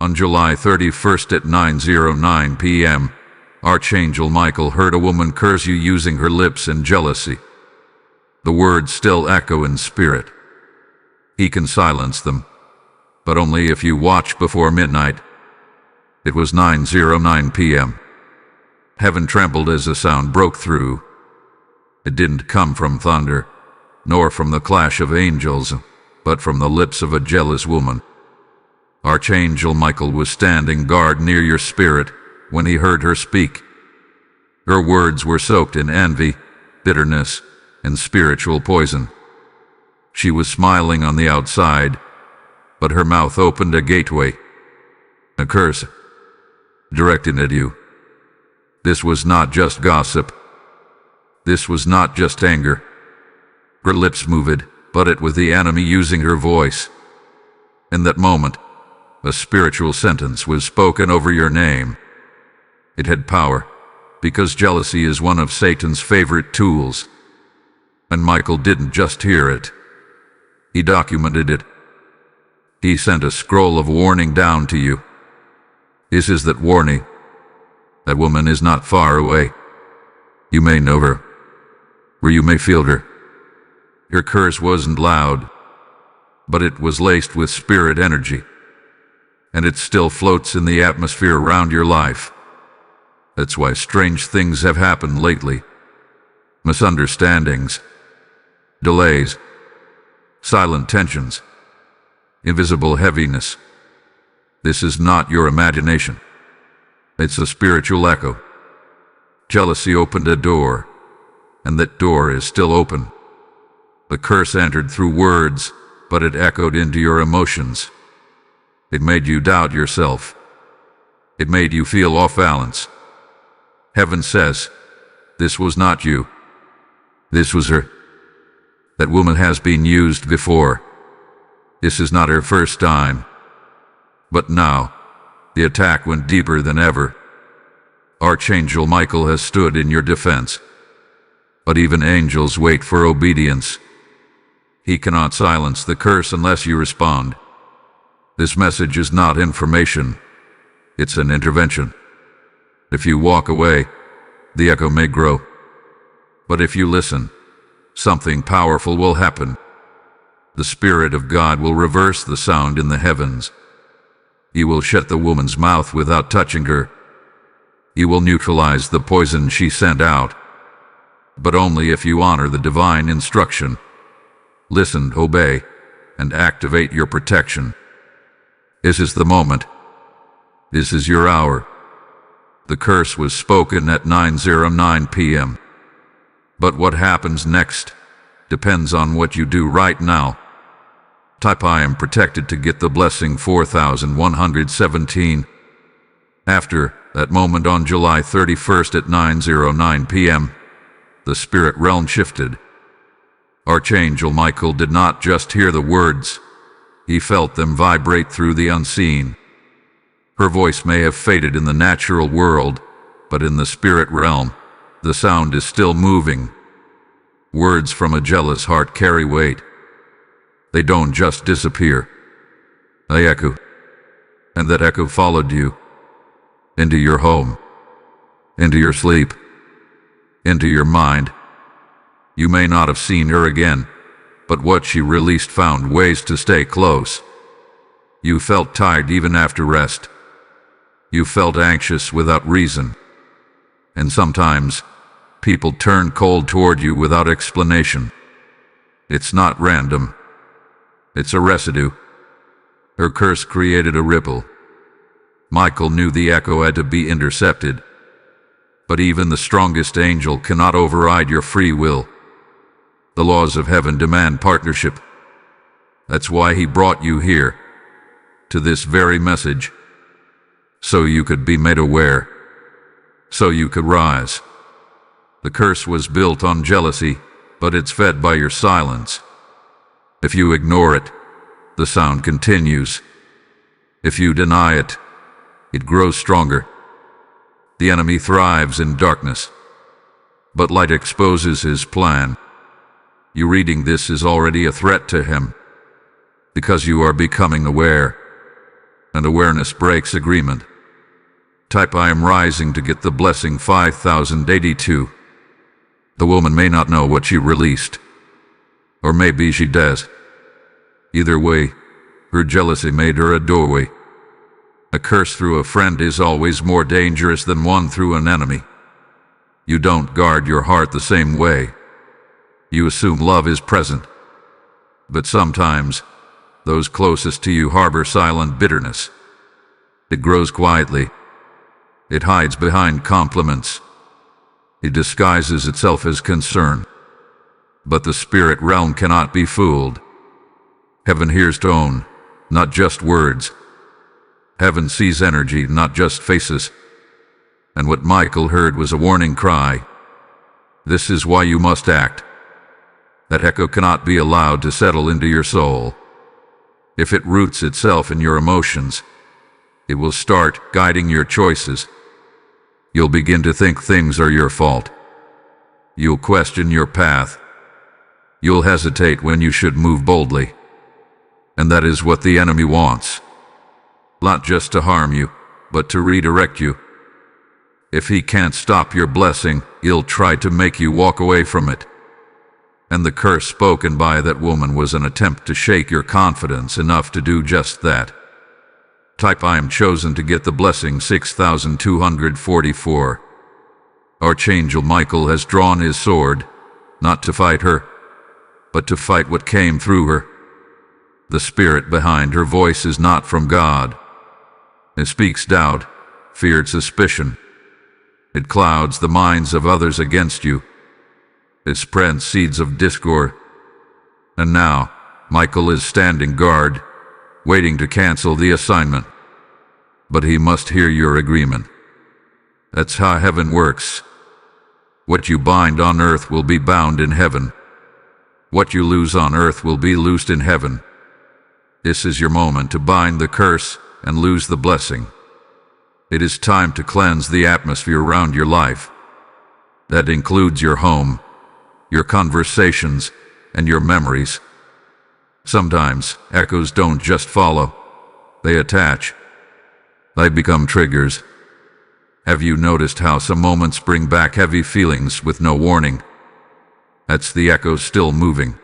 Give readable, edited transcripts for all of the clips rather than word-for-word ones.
On July 31st at 9:09 p.m., Archangel Michael heard a woman curse you using her lips in jealousy. The words still echo in spirit. He can silence them, but only if you watch before midnight. It was 9:09 p.m. Heaven trembled as the sound broke through. It didn't come from thunder, nor from the clash of angels, but from the lips of a jealous woman. Archangel Michael was standing guard near your spirit when he heard her speak. Her words were soaked in envy, bitterness, and spiritual poison. She was smiling on the outside, but her mouth opened a gateway, a curse, directed at you. This was not just gossip. This was not just anger. Her lips moved, but it was the enemy using her voice. In that moment, a spiritual sentence was spoken over your name. It had power, because jealousy is one of Satan's favorite tools. And Michael didn't just hear it. He documented it. He sent a scroll of warning down to you. This is that warning. That woman is not far away. You may know her, or you may feel her. Her curse wasn't loud, but it was laced with spirit energy, and it still floats in the atmosphere around your life. That's why strange things have happened lately. Misunderstandings, delays, silent tensions, invisible heaviness. This is not your imagination. It's a spiritual echo. Jealousy opened a door, and that door is still open. The curse entered through words, but it echoed into your emotions. It made you doubt yourself. It made you feel off balance. Heaven says, this was not you. This was her. That woman has been used before. This is not her first time. But now, the attack went deeper than ever. Archangel Michael has stood in your defense. But even angels wait for obedience. He cannot silence the curse unless you respond. This message is not information. It's an intervention. If you walk away, the echo may grow. But if you listen, something powerful will happen. The Spirit of God will reverse the sound in the heavens. He will shut the woman's mouth without touching her. He will neutralize the poison she sent out. But only if you honor the divine instruction. Listen, obey, and activate your protection. This is the moment. This is your hour. The curse was spoken at 9:09 p.m. But what happens next depends on what you do right now. Type I am protected to get the blessing 4117. After that moment on July 31st at 9:09 p.m., the spirit realm shifted. Archangel Michael did not just hear the words, he felt them vibrate through the unseen. Her voice may have faded in the natural world, but in the spirit realm, the sound is still moving. Words from a jealous heart carry weight. They don't just disappear. They echo. And that echo followed you. Into your home. Into your sleep. Into your mind. You may not have seen her again, but what she released found ways to stay close. You felt tired even after rest. You felt anxious without reason. And sometimes, people turn cold toward you without explanation. It's not random. It's a residue. Her curse created a ripple. Michael knew the echo had to be intercepted. But even the strongest angel cannot override your free will. The laws of heaven demand partnership. That's why he brought you here, to this very message, so you could be made aware, so you could rise. The curse was built on jealousy, but it's fed by your silence. If you ignore it, the sound continues. If you deny it, it grows stronger. The enemy thrives in darkness, but light exposes his plan. You reading this is already a threat to him, because you are becoming aware. and awareness breaks agreement. Type I am rising to get the blessing 5082. The woman may not know what she released. Or maybe she does. Either way, her jealousy made her a doorway. A curse through a friend is always more dangerous than one through an enemy. You don't guard your heart the same way. You assume love is present. But sometimes, those closest to you harbor silent bitterness. It grows quietly. It hides behind compliments. It disguises itself as concern. But the spirit realm cannot be fooled. Heaven hears tone, not just words. Heaven sees energy, not just faces. And what Michael heard was a warning cry. This is why you must act. That echo cannot be allowed to settle into your soul. If it roots itself in your emotions, it will start guiding your choices. You'll begin to think things are your fault. You'll question your path. You'll hesitate when you should move boldly. And that is what the enemy wants. Not just to harm you, but to redirect you. If he can't stop your blessing, he'll try to make you walk away from it. And the curse spoken by that woman was an attempt to shake your confidence enough to do just that. Type I am chosen to get the blessing 6244. Archangel Michael has drawn his sword, not to fight her, but to fight what came through her. The spirit behind her voice is not from God. It speaks doubt, feared suspicion. It clouds the minds of others against you. It spreads seeds of discord. And now, Michael is standing guard, waiting to cancel the assignment. But he must hear your agreement. That's how heaven works. What you bind on earth will be bound in heaven. What you lose on earth will be loosed in heaven. This is your moment to bind the curse and lose the blessing. It is time to cleanse the atmosphere around your life. That includes your home, your conversations, and your memories. Sometimes echoes don't just follow, they attach. They become triggers. Have you noticed how some moments bring back heavy feelings with no warning? That's the echo still moving.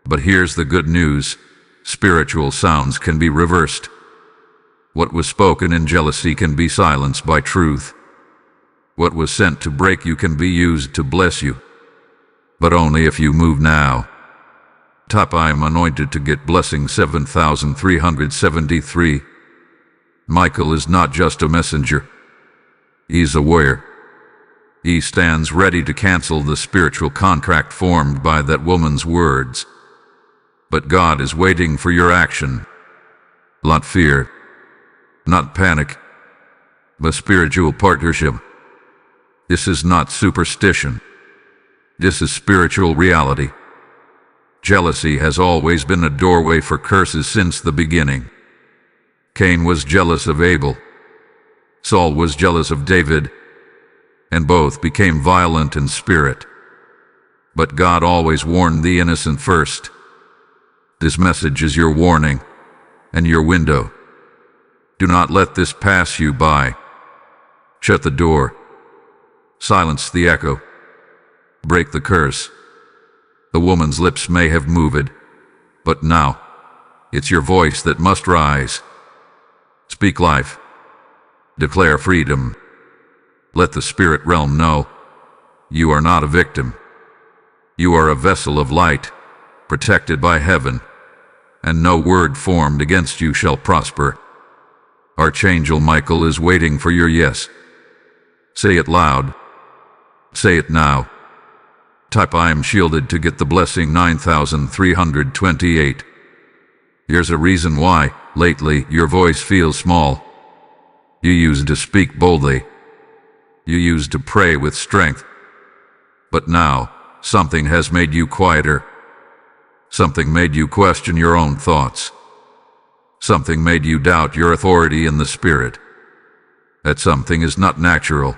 But here's the good news. Spiritual sounds can be reversed. What was spoken in jealousy can be silenced by truth. What was sent to break you can be used to bless you. But only if you move now. Type I am anointed to get blessing 7373. Michael is not just a messenger. He's a warrior. He stands ready to cancel the spiritual contract formed by that woman's words. But God is waiting for your action. Not fear, not panic, but spiritual partnership. This is not superstition. This is spiritual reality. Jealousy has always been a doorway for curses since the beginning. Cain was jealous of Abel. Saul was jealous of David, and both became violent in spirit. But God always warned the innocent first. This message is your warning and your window. Do not let this pass you by. Shut the door. Silence the echo. Break the curse. The woman's lips may have moved, but now it's your voice that must rise. Speak life. Declare freedom. Let the spirit realm know you are not a victim. You are a vessel of light, protected by heaven, and no word formed against you shall prosper. Archangel Michael is waiting for your yes. Say it loud. Say it now. Type I am shielded to get the blessing 9328. Here's a reason why, lately, your voice feels small. You used to speak boldly. You used to pray with strength. But now, something has made you quieter. Something made you question your own thoughts. Something made you doubt your authority in the spirit. That something is not natural.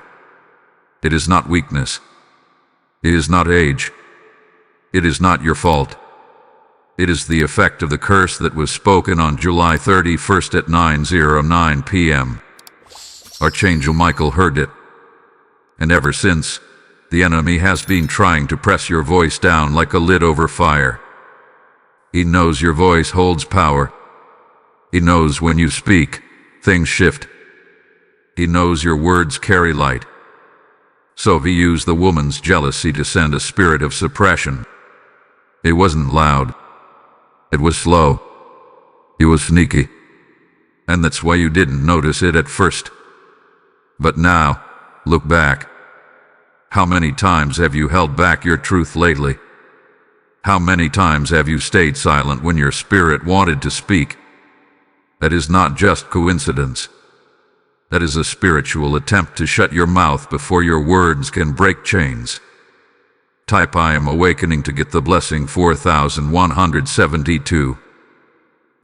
It is not weakness. It is not age. It is not your fault. It is the effect of the curse that was spoken on July 31st at 9:09 p.m. Archangel Michael heard it. And ever since, the enemy has been trying to press your voice down like a lid over fire. He knows your voice holds power. He knows when you speak, things shift. He knows your words carry light. So he used the woman's jealousy to send a spirit of suppression. It wasn't loud. It was slow. It was sneaky. And that's why you didn't notice it at first. But now, look back. How many times have you held back your truth lately? How many times have you stayed silent when your spirit wanted to speak? That is not just coincidence. That is a spiritual attempt to shut your mouth before your words can break chains. Type I am awakening to get the blessing 4172.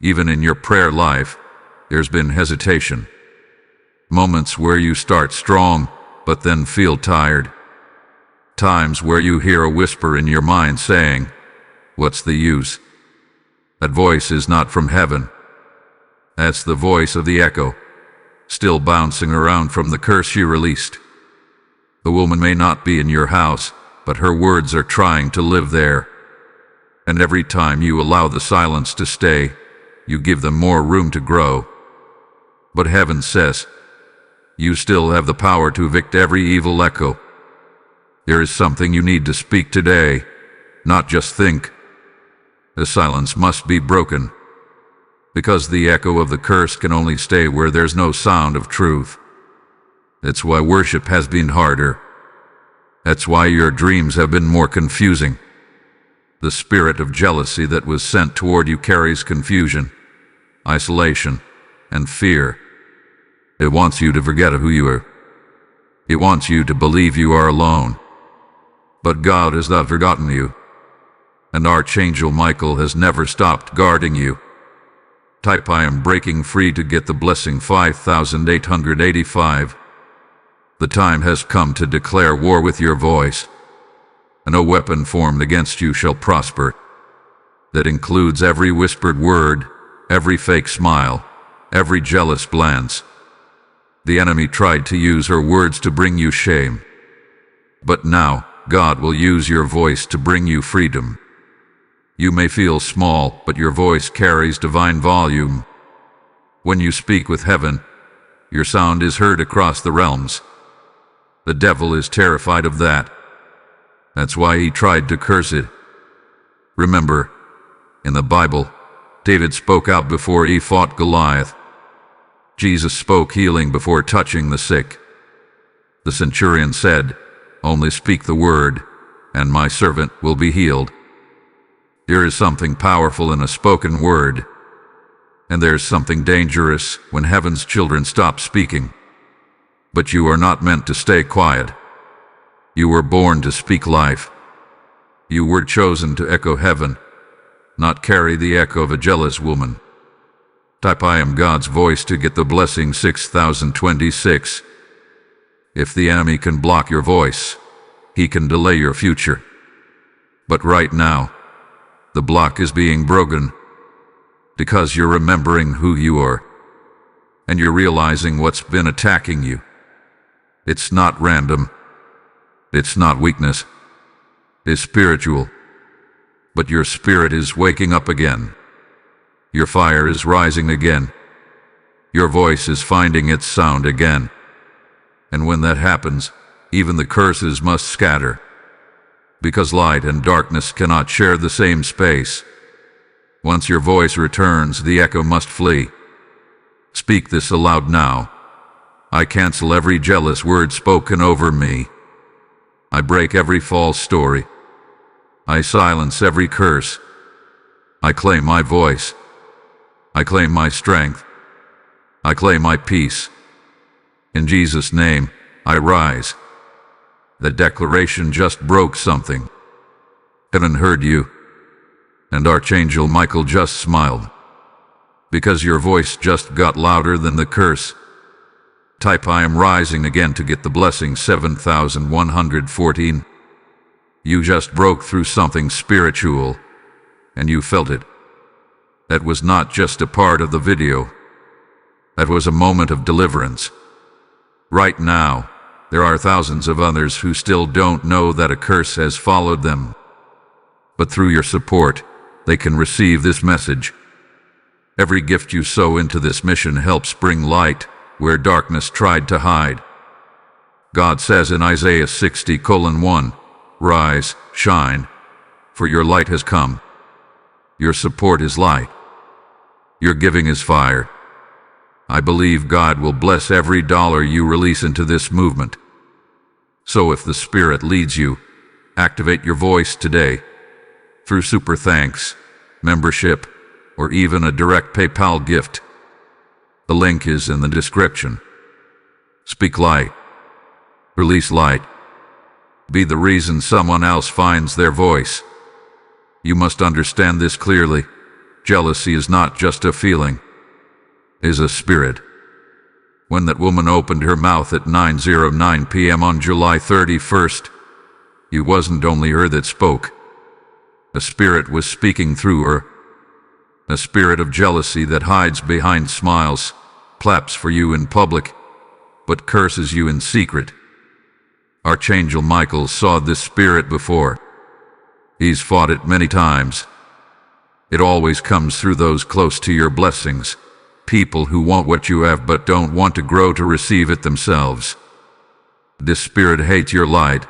Even in your prayer life, there's been hesitation. Moments where you start strong, but then feel tired. Times where you hear a whisper in your mind saying, "What's the use?" That voice is not from heaven. That's the voice of the echo, still bouncing around from the curse you released. The woman may not be in your house, but her words are trying to live there. And every time you allow the silence to stay, you give them more room to grow. But heaven says, you still have the power to evict every evil echo. There is something you need to speak today, not just think. The silence must be broken, because the echo of the curse can only stay where there's no sound of truth. That's why worship has been harder. That's why your dreams have been more confusing. The spirit of jealousy that was sent toward you carries confusion, isolation, and fear. It wants you to forget who you are. It wants you to believe you are alone. But God has not forgotten you. And Archangel Michael has never stopped guarding you. Type I am breaking free to get the blessing 5885. The time has come to declare war with your voice. And no weapon formed against you shall prosper. That includes every whispered word, every fake smile, every jealous glance. The enemy tried to use her words to bring you shame. But now, God will use your voice to bring you freedom. You may feel small, but your voice carries divine volume. When you speak with heaven, your sound is heard across the realms. The devil is terrified of that. That's why he tried to curse it. Remember, in the Bible, David spoke out before he fought Goliath. Jesus spoke healing before touching the sick. The centurion said, "Only speak the word, and my servant will be healed." There is something powerful in a spoken word, and there's something dangerous when heaven's children stop speaking. But you are not meant to stay quiet. You were born to speak life. You were chosen to echo heaven, not carry the echo of a jealous woman. Type I am God's voice to get the blessing 6026. If the enemy can block your voice, he can delay your future. But right now, the block is being broken because you're remembering who you are, and you're realizing what's been attacking you. It's not random. It's not weakness. It's spiritual. But your spirit is waking up again. Your fire is rising again. Your voice is finding its sound again. And when that happens, even the curses must scatter. Because light and darkness cannot share the same space. Once your voice returns, the echo must flee. Speak this aloud now. I cancel every jealous word spoken over me. I break every false story. I silence every curse. I claim my voice. I claim my strength. I claim my peace. In Jesus' name, I rise. The declaration just broke something. Heaven heard you. And Archangel Michael just smiled. Because your voice just got louder than the curse. Type I am rising again to get the blessing 7114. You just broke through something spiritual. and you felt it. That was not just a part of the video. That was a moment of deliverance. Right now, there are thousands of others who still don't know that a curse has followed them. But through your support, they can receive this message. Every gift you sow into this mission helps bring light where darkness tried to hide. God says in Isaiah 60:1, "Rise, shine, for your light has come." Your support is light. Your giving is fire. I believe God will bless every dollar you release into this movement. So if the Spirit leads you, activate your voice today through super thanks, membership, or even a direct PayPal gift. The link is in the description. Speak light. Release light. Be the reason someone else finds their voice. You must understand this clearly. Jealousy is not just a feeling. It is a spirit. When that woman opened her mouth at 9:09 p.m. on July 31st, it wasn't only her that spoke. A spirit was speaking through her. A spirit of jealousy that hides behind smiles, claps for you in public, but curses you in secret. Archangel Michael saw this spirit before. He's fought it many times. It always comes through those close to your blessings, people who want what you have but don't want to grow to receive it themselves. This spirit hates your light.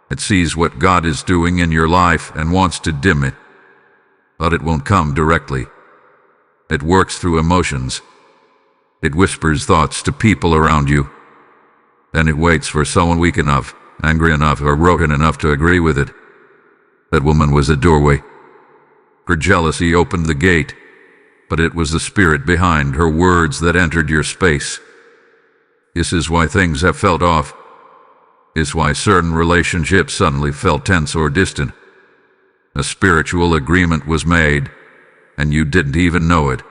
It sees what God is doing in your life and wants to dim it. But it won't come directly. It works through emotions. It whispers thoughts to people around you. Then it waits for someone weak enough, angry enough, or broken enough to agree with it. That woman was a doorway. Her jealousy opened the gate, but it was the spirit behind her words that entered your space. This is why things have felt off. This is why certain relationships suddenly felt tense or distant. A spiritual agreement was made, and you didn't even know it.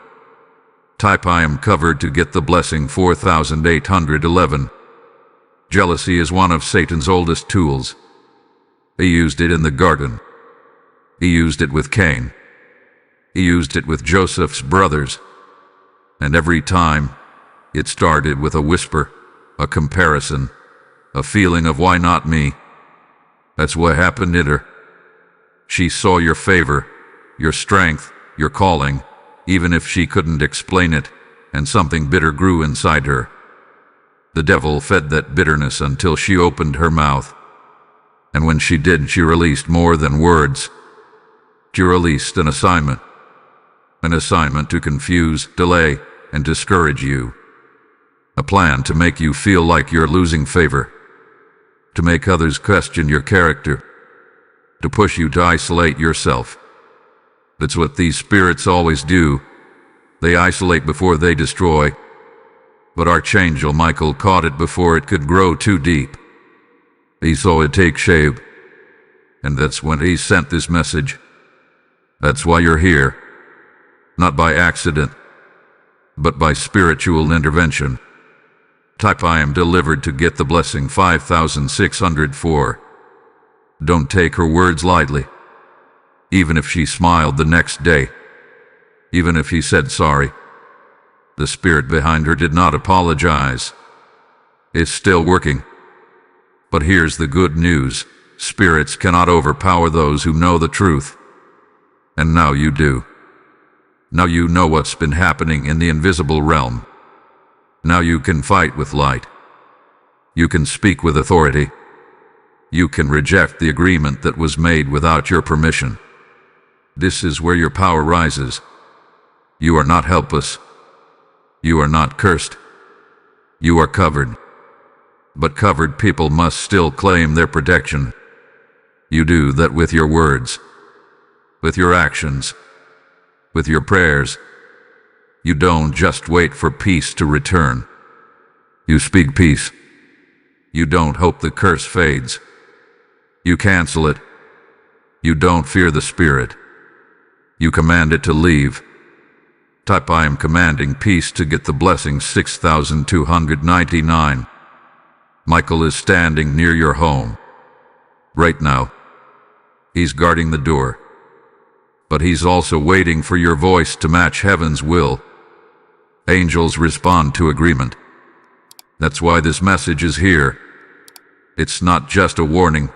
Type "I am covered" to get the blessing 4811. Jealousy is one of Satan's oldest tools. He used it in the garden. He used it with Cain. He used it with Joseph's brothers. And every time, it started with a whisper, a comparison, a feeling of "why not me?" That's what happened in her. She saw your favor, your strength, your calling, even if she couldn't explain it, and something bitter grew inside her. The devil fed that bitterness until she opened her mouth. And when she did, she released more than words. She released an assignment. An assignment to confuse, delay, and discourage you. A plan to make you feel like you're losing favor. To make others question your character. To push you to isolate yourself. That's what these spirits always do. They isolate before they destroy. But Archangel Michael caught it before it could grow too deep. He saw it take shape. And that's when he sent this message. That's why you're here. Not by accident, but by spiritual intervention. Type "I am delivered" to get the blessing 5604. Don't take her words lightly. Even if she smiled the next day. Even if he said sorry. The spirit behind her did not apologize. It's still working. But here's the good news. Spirits cannot overpower those who know the truth. And now you do. Now you know what's been happening in the invisible realm. Now you can fight with light. You can speak with authority. You can reject the agreement that was made without your permission. This is where your power rises. You are not helpless. You are not cursed. You are covered. But covered people must still claim their protection. You do that with your words, with your actions, with your prayers. You don't just wait for peace to return. You speak peace. You don't hope the curse fades. You cancel it. You don't fear the spirit. You command it to leave. Type "I am commanding peace" to get the blessing 6299. Michael is standing near your home. Right now. He's guarding the door. but he's also waiting for your voice to match heaven's will. Angels respond to agreement. That's why this message is here. It's not just a warning,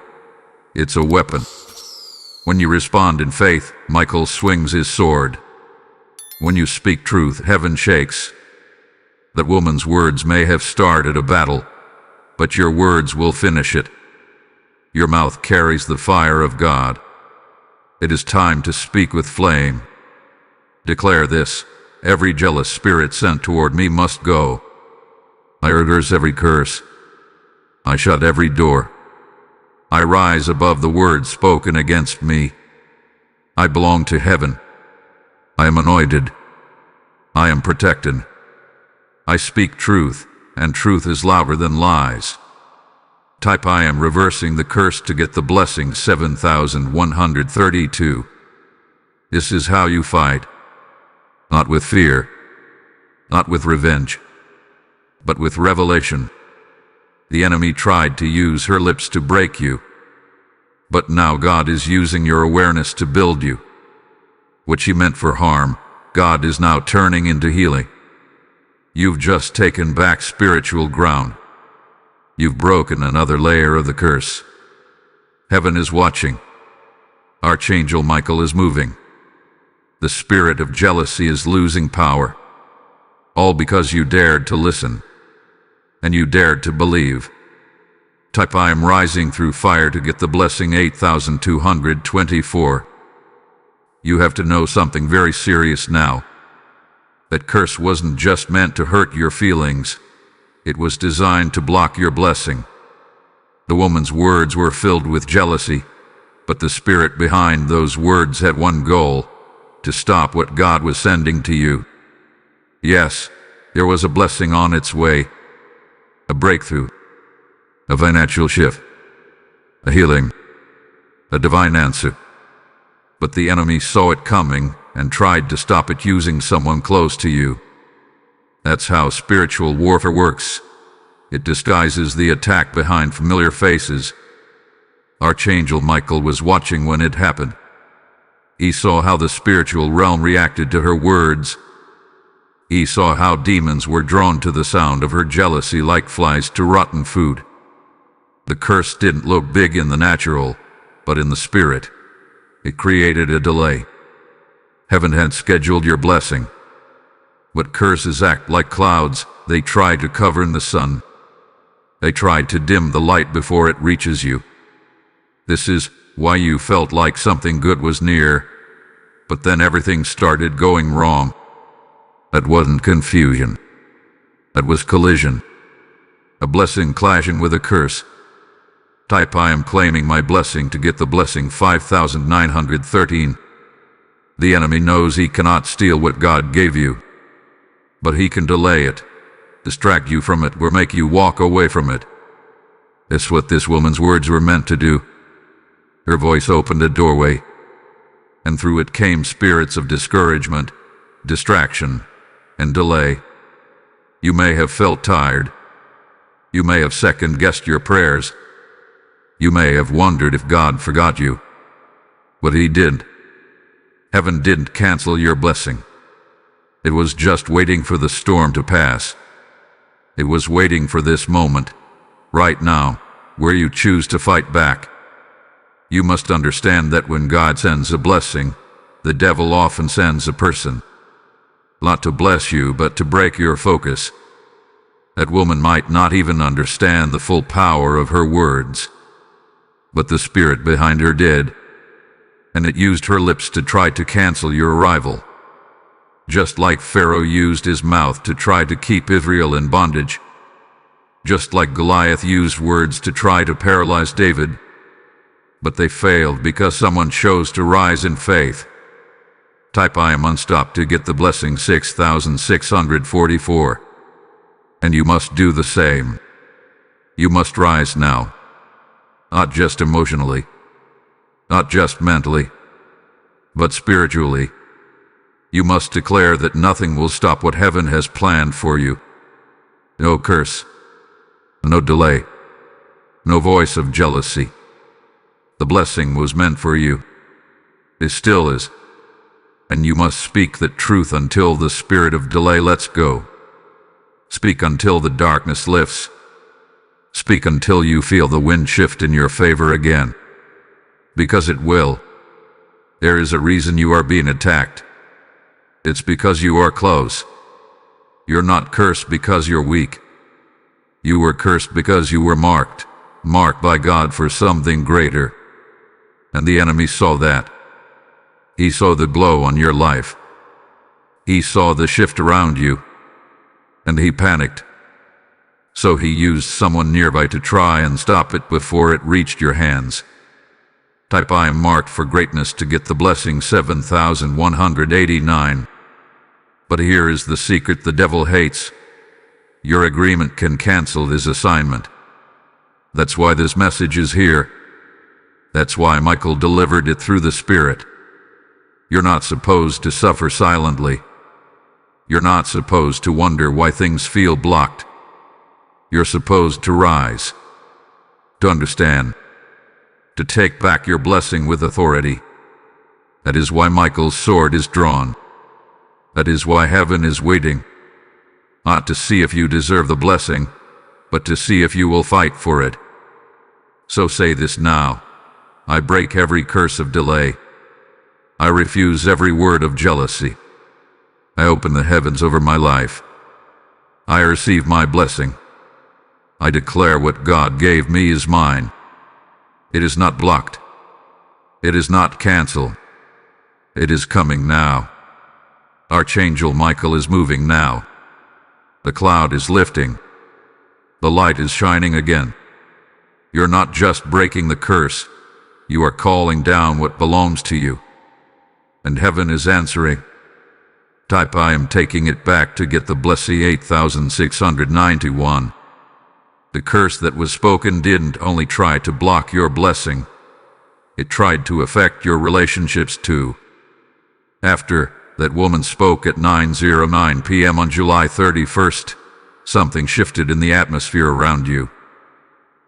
it's a weapon. When you respond in faith, Michael swings his sword. When you speak truth, heaven shakes. That woman's words may have started a battle, but your words will finish it. Your mouth carries the fire of God. It is time to speak with flame. Declare this: every jealous spirit sent toward me must go. I reverse every curse. I shut every door. I rise above the words spoken against me. I belong to heaven. I am anointed. I am protected. I speak truth, and truth is louder than lies. Type I am reversing the curse to get the blessing 7132. This is how you fight. Not with fear, not with revenge, but with revelation. The enemy tried to use her lips to break you, but now God is using your awareness to build you. What she meant for harm, God is now turning into healing. You've just taken back spiritual ground. You've broken another layer of the curse. Heaven is watching. Archangel Michael is moving. The spirit of jealousy is losing power. All because you dared to listen. And you dared to believe. Type I am rising through fire to get the blessing 8224. You have to know something very serious now. That curse wasn't just meant to hurt your feelings. It was designed to block your blessing. The woman's words were filled with jealousy, but the spirit behind those words had one goal: to stop what God was sending to you. Yes, there was a blessing on its way. A breakthrough. A financial shift. A healing. A divine answer. But the enemy saw it coming and tried to stop it using someone close to you. That's how spiritual warfare works. It disguises the attack behind familiar faces. Archangel Michael was watching when it happened. He saw how the spiritual realm reacted to her words. He saw how demons were drawn to the sound of her jealousy like flies to rotten food. The curse didn't look big in the natural, but in the spirit, it created a delay. Heaven had scheduled your blessing. But curses act like clouds. They try to cover in the sun. They try to dim the light before it reaches you. This is why you felt like something good was near, but then everything started going wrong. That wasn't confusion. That was collision. A blessing clashing with a curse. Type I am claiming my blessing to get the blessing 5913. The enemy knows he cannot steal what God gave you, but he can delay it, distract you from it, or make you walk away from it. That's what this woman's words were meant to do. Her voice opened a doorway, and through it came spirits of discouragement, distraction, and delay. You may have felt tired. You may have second-guessed your prayers. You may have wondered if God forgot you. But he didn't. Heaven didn't cancel your blessing. It was just waiting for the storm to pass. It was waiting for this moment, right now, where you choose to fight back. You must understand that when God sends a blessing, the devil often sends a person. Not to bless you, but to break your focus. That woman might not even understand the full power of her words, but the spirit behind her did, and it used her lips to try to cancel your arrival. Just like Pharaoh used his mouth to try to keep Israel in bondage. Just like Goliath used words to try to paralyze David. But they failed because someone chose to rise in faith. Type I am unstopped to get the blessing 6644. And you must do the same. You must rise now. Not just emotionally. Not just mentally. But spiritually. You must declare that nothing will stop what heaven has planned for you. No curse. No delay. No voice of jealousy. The blessing was meant for you. It still is. And you must speak that truth until the spirit of delay lets go. Speak until the darkness lifts. Speak until you feel the wind shift in your favor again. Because it will. There is a reason you are being attacked. It's because you are close. You're not cursed because you're weak. You were cursed because you were marked by God for something greater. And the enemy saw that. He saw the glow on your life. He saw the shift around you. And he panicked. So he used someone nearby to try and stop it before it reached your hands. Type I am marked for greatness to get the blessing 7189. But here is the secret the devil hates. Your agreement can cancel his assignment. That's why this message is here. That's why Michael delivered it through the Spirit. You're not supposed to suffer silently. You're not supposed to wonder why things feel blocked. You're supposed to rise. To understand. To take back your blessing with authority. That is why Michael's sword is drawn. That is why heaven is waiting. Not to see if you deserve the blessing, but to see if you will fight for it. So say this now. I break every curse of delay. I refuse every word of jealousy. I open the heavens over my life. I receive my blessing. I declare what God gave me is mine. It is not blocked. It is not canceled. It is coming now. Archangel Michael is moving now. The cloud is lifting. The light is shining again. You're not just breaking the curse. You are calling down what belongs to you. And heaven is answering. Type I am taking it back to get the blessing 8691. The curse that was spoken didn't only try to block your blessing. It tried to affect your relationships too. After that woman spoke at 9:09 p.m. on July 31st, something shifted in the atmosphere around you.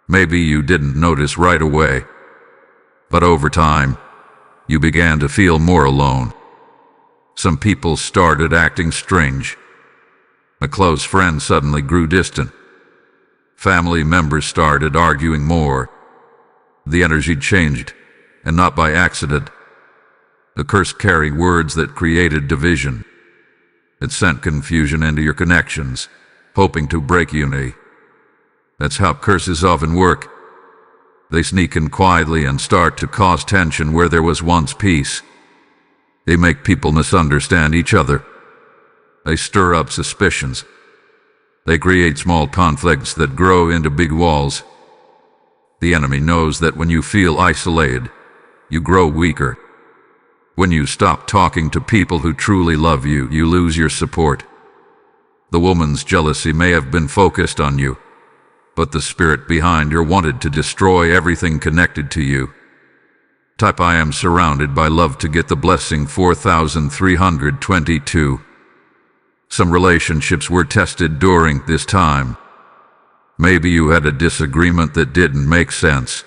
Maybe you didn't notice right away. But over time, you began to feel more alone. Some people started acting strange. A close friend suddenly grew distant. Family members started arguing more. The energy changed, and not by accident. The curse carried words that created division. It sent confusion into your connections, hoping to break unity. That's how curses often work. They sneak in quietly and start to cause tension where there was once peace. They make people misunderstand each other. They stir up suspicions. They create small conflicts that grow into big walls. The enemy knows that when you feel isolated, you grow weaker. When you stop talking to people who truly love you, you lose your support. The woman's jealousy may have been focused on you, but the spirit behind her wanted to destroy everything connected to you. Type I am surrounded by love to get the blessing 4322. Some relationships were tested during this time. Maybe you had a disagreement that didn't make sense.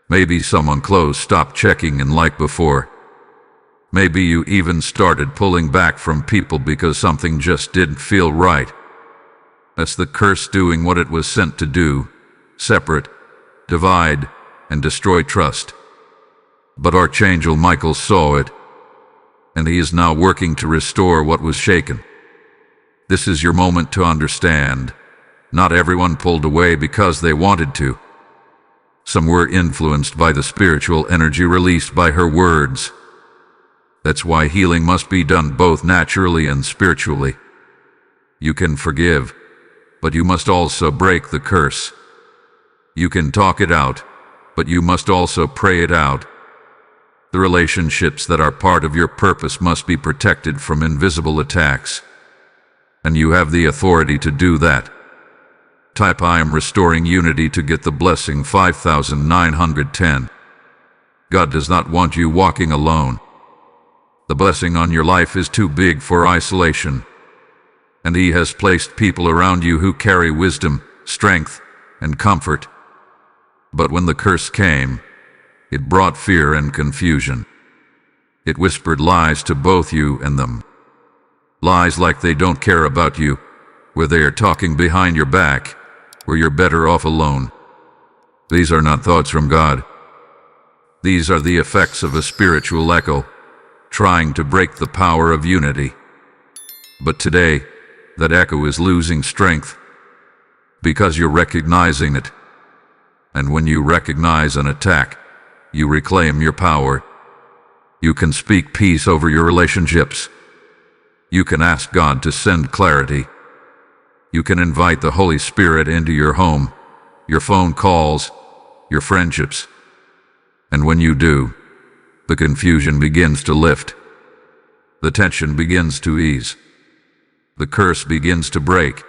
Maybe someone close stopped checking in like before. Maybe you even started pulling back from people because something just didn't feel right. That's the curse doing what it was sent to do: separate, divide, and destroy trust. But Archangel Michael saw it, and he is now working to restore what was shaken. This is your moment to understand. Not everyone pulled away because they wanted to. Some were influenced by the spiritual energy released by her words. That's why healing must be done both naturally and spiritually. You can forgive, but you must also break the curse. You can talk it out, but you must also pray it out. The relationships that are part of your purpose must be protected from invisible attacks. And you have the authority to do that. Type I am restoring unity to get the blessing 5910. God does not want you walking alone. The blessing on your life is too big for isolation. And He has placed people around you who carry wisdom, strength, and comfort. But when the curse came, it brought fear and confusion. It whispered lies to both you and them. Lies like they don't care about you, where they are talking behind your back, where you're better off alone. These are not thoughts from God. These are the effects of a spiritual echo, trying to break the power of unity. But today, that echo is losing strength, because you're recognizing it. And when you recognize an attack, you reclaim your power. You can speak peace over your relationships. You can ask God to send clarity. You can invite the Holy Spirit into your home, your phone calls, your friendships. And when you do, the confusion begins to lift. The tension begins to ease. The curse begins to break.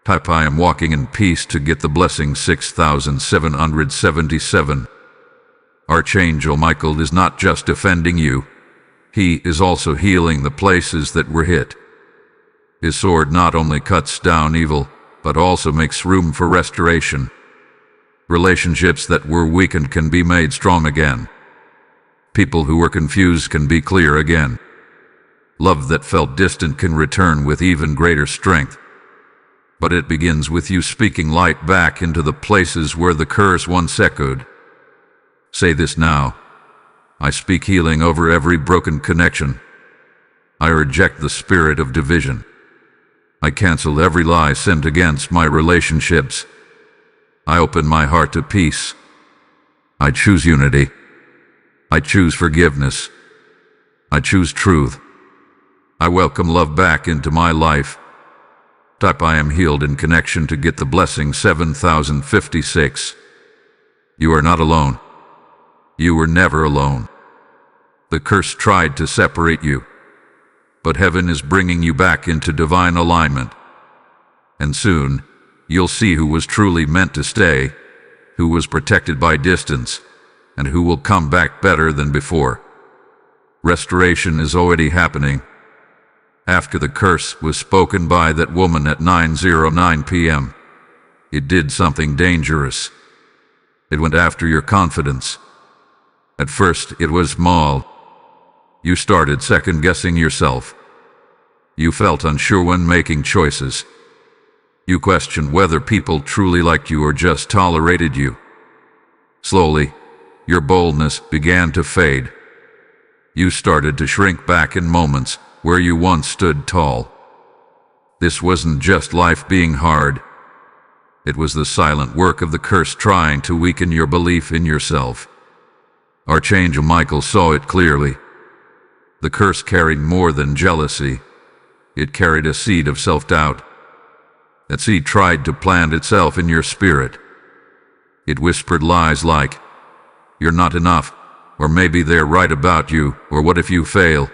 Type I am walking in peace to get the blessing 6777. Archangel Michael is not just defending you. He is also healing the places that were hit. His sword not only cuts down evil, but also makes room for restoration. Relationships that were weakened can be made strong again. People who were confused can be clear again. Love that felt distant can return with even greater strength. But it begins with you speaking light back into the places where the curse once echoed. Say this now. I speak healing over every broken connection. I reject the spirit of division. I cancel every lie sent against my relationships. I open my heart to peace. I choose unity. I choose forgiveness. I choose truth. I welcome love back into my life. Type I am healed in connection to get the blessing 7056. You are not alone. You were never alone. The curse tried to separate you, but heaven is bringing you back into divine alignment. And soon, you'll see who was truly meant to stay, who was protected by distance, and who will come back better than before. Restoration is already happening. After the curse was spoken by that woman at 9:09 p.m., it did something dangerous. It went after your confidence. At first, it was small. You started second-guessing yourself. You felt unsure when making choices. You questioned whether people truly liked you or just tolerated you. Slowly, your boldness began to fade. You started to shrink back in moments where you once stood tall. This wasn't just life being hard. It was the silent work of the curse trying to weaken your belief in yourself. Archangel Michael saw it clearly. The curse carried more than jealousy. It carried a seed of self-doubt. That seed tried to plant itself in your spirit. It whispered lies like, "You're not enough," or "Maybe they're right about you," or "What if you fail?"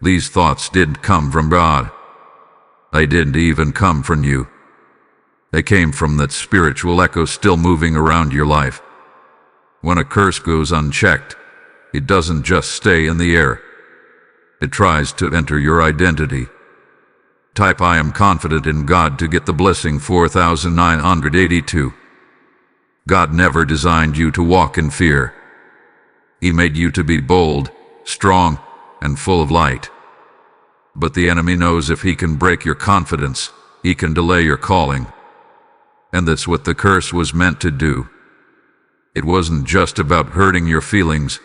These thoughts didn't come from God. They didn't even come from you. They came from that spiritual echo still moving around your life. When a curse goes unchecked, it doesn't just stay in the air. It tries to enter your identity. Type I am confident in God to get the blessing 4982. God never designed you to walk in fear. He made you to be bold, strong, and full of light. But the enemy knows if he can break your confidence, he can delay your calling. And that's what the curse was meant to do. It wasn't just about hurting your feelings.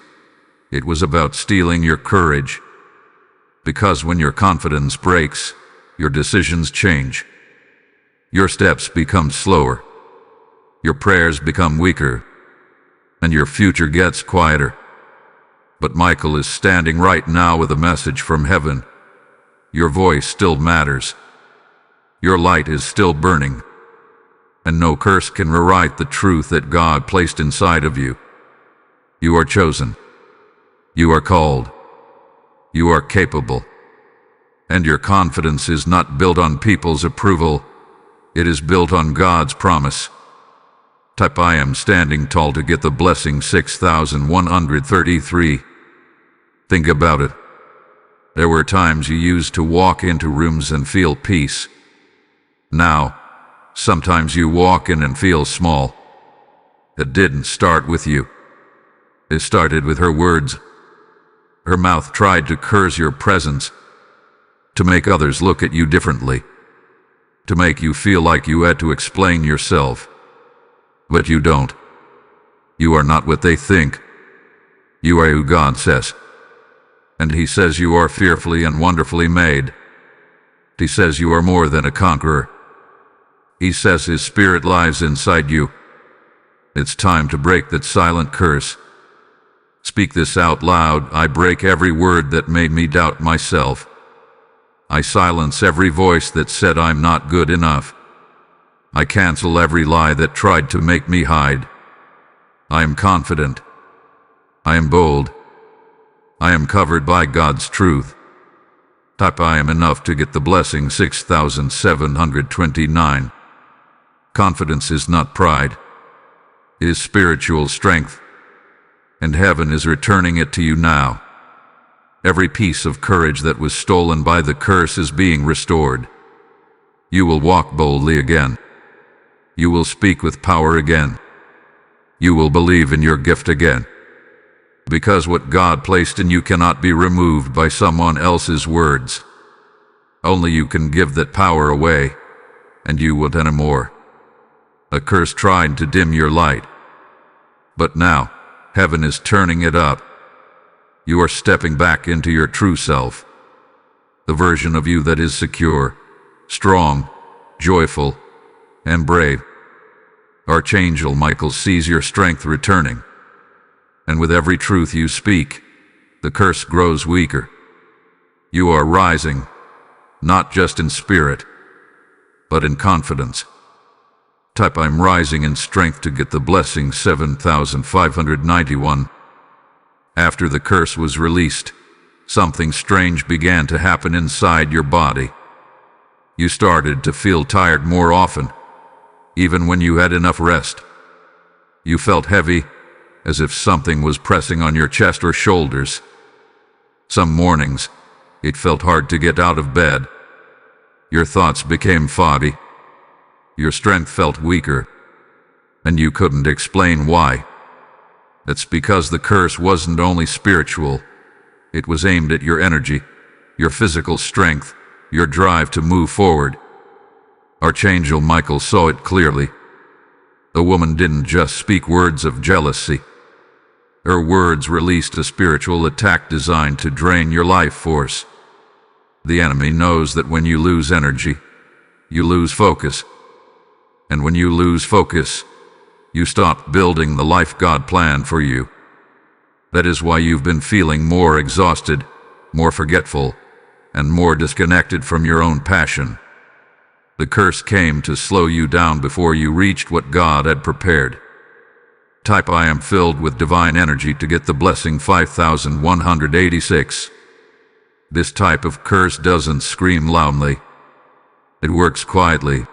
It was about stealing your courage. Because when your confidence breaks, your decisions change. Your steps become slower. Your prayers become weaker. And your future gets quieter. But Michael is standing right now with a message from heaven. Your voice still matters. Your light is still burning. And no curse can rewrite the truth that God placed inside of you. You are chosen. You are called. You are capable. And your confidence is not built on people's approval. It is built on God's promise. Type I am standing tall to get the blessing 6133. Think about it. There were times you used to walk into rooms and feel peace. Now, sometimes you walk in and feel small. It didn't start with you. It started with her words. Her mouth tried to curse your presence, to make others look at you differently, to make you feel like you had to explain yourself. But you don't. You are not what they think. You are who God says. And He says you are fearfully and wonderfully made. He says you are more than a conqueror. He says His Spirit lives inside you. It's time to break that silent curse. Speak this out loud. I break every word that made me doubt myself. I silence every voice that said I'm not good enough. I cancel every lie that tried to make me hide. I am confident. I am bold. I am covered by God's truth. Type I am enough to get the blessing 6729. Confidence is not pride. It is spiritual strength. And heaven is returning it to you now. Every piece of courage that was stolen by the curse is being restored. You will walk boldly again. You will speak with power again. You will believe in your gift again. Because what God placed in you cannot be removed by someone else's words. Only you can give that power away, and you won't anymore. A curse tried to dim your light. But now, heaven is turning it up. You are stepping back into your true self. The version of you that is secure, strong, joyful, and brave. Archangel Michael sees your strength returning. And with every truth you speak, the curse grows weaker. You are rising, not just in spirit, but in confidence. Type I'm rising in strength to get the blessing 7591. After the curse was released, something strange began to happen inside your body. You started to feel tired more often, even when you had enough rest. You felt heavy, as if something was pressing on your chest or shoulders. Some mornings, it felt hard to get out of bed. Your thoughts became foggy. Your strength felt weaker, and you couldn't explain why. That's because the curse wasn't only spiritual. It was aimed at your energy, your physical strength, your drive to move forward. Archangel Michael saw it clearly. The woman didn't just speak words of jealousy. Her words released a spiritual attack designed to drain your life force. The enemy knows that when you lose energy, you lose focus. And when you lose focus, you stop building the life God planned for you. That is why you've been feeling more exhausted, more forgetful, and more disconnected from your own passion. The curse came to slow you down before you reached what God had prepared. Type I am filled with divine energy to get the blessing 5186. This type of curse doesn't scream loudly. It works quietly.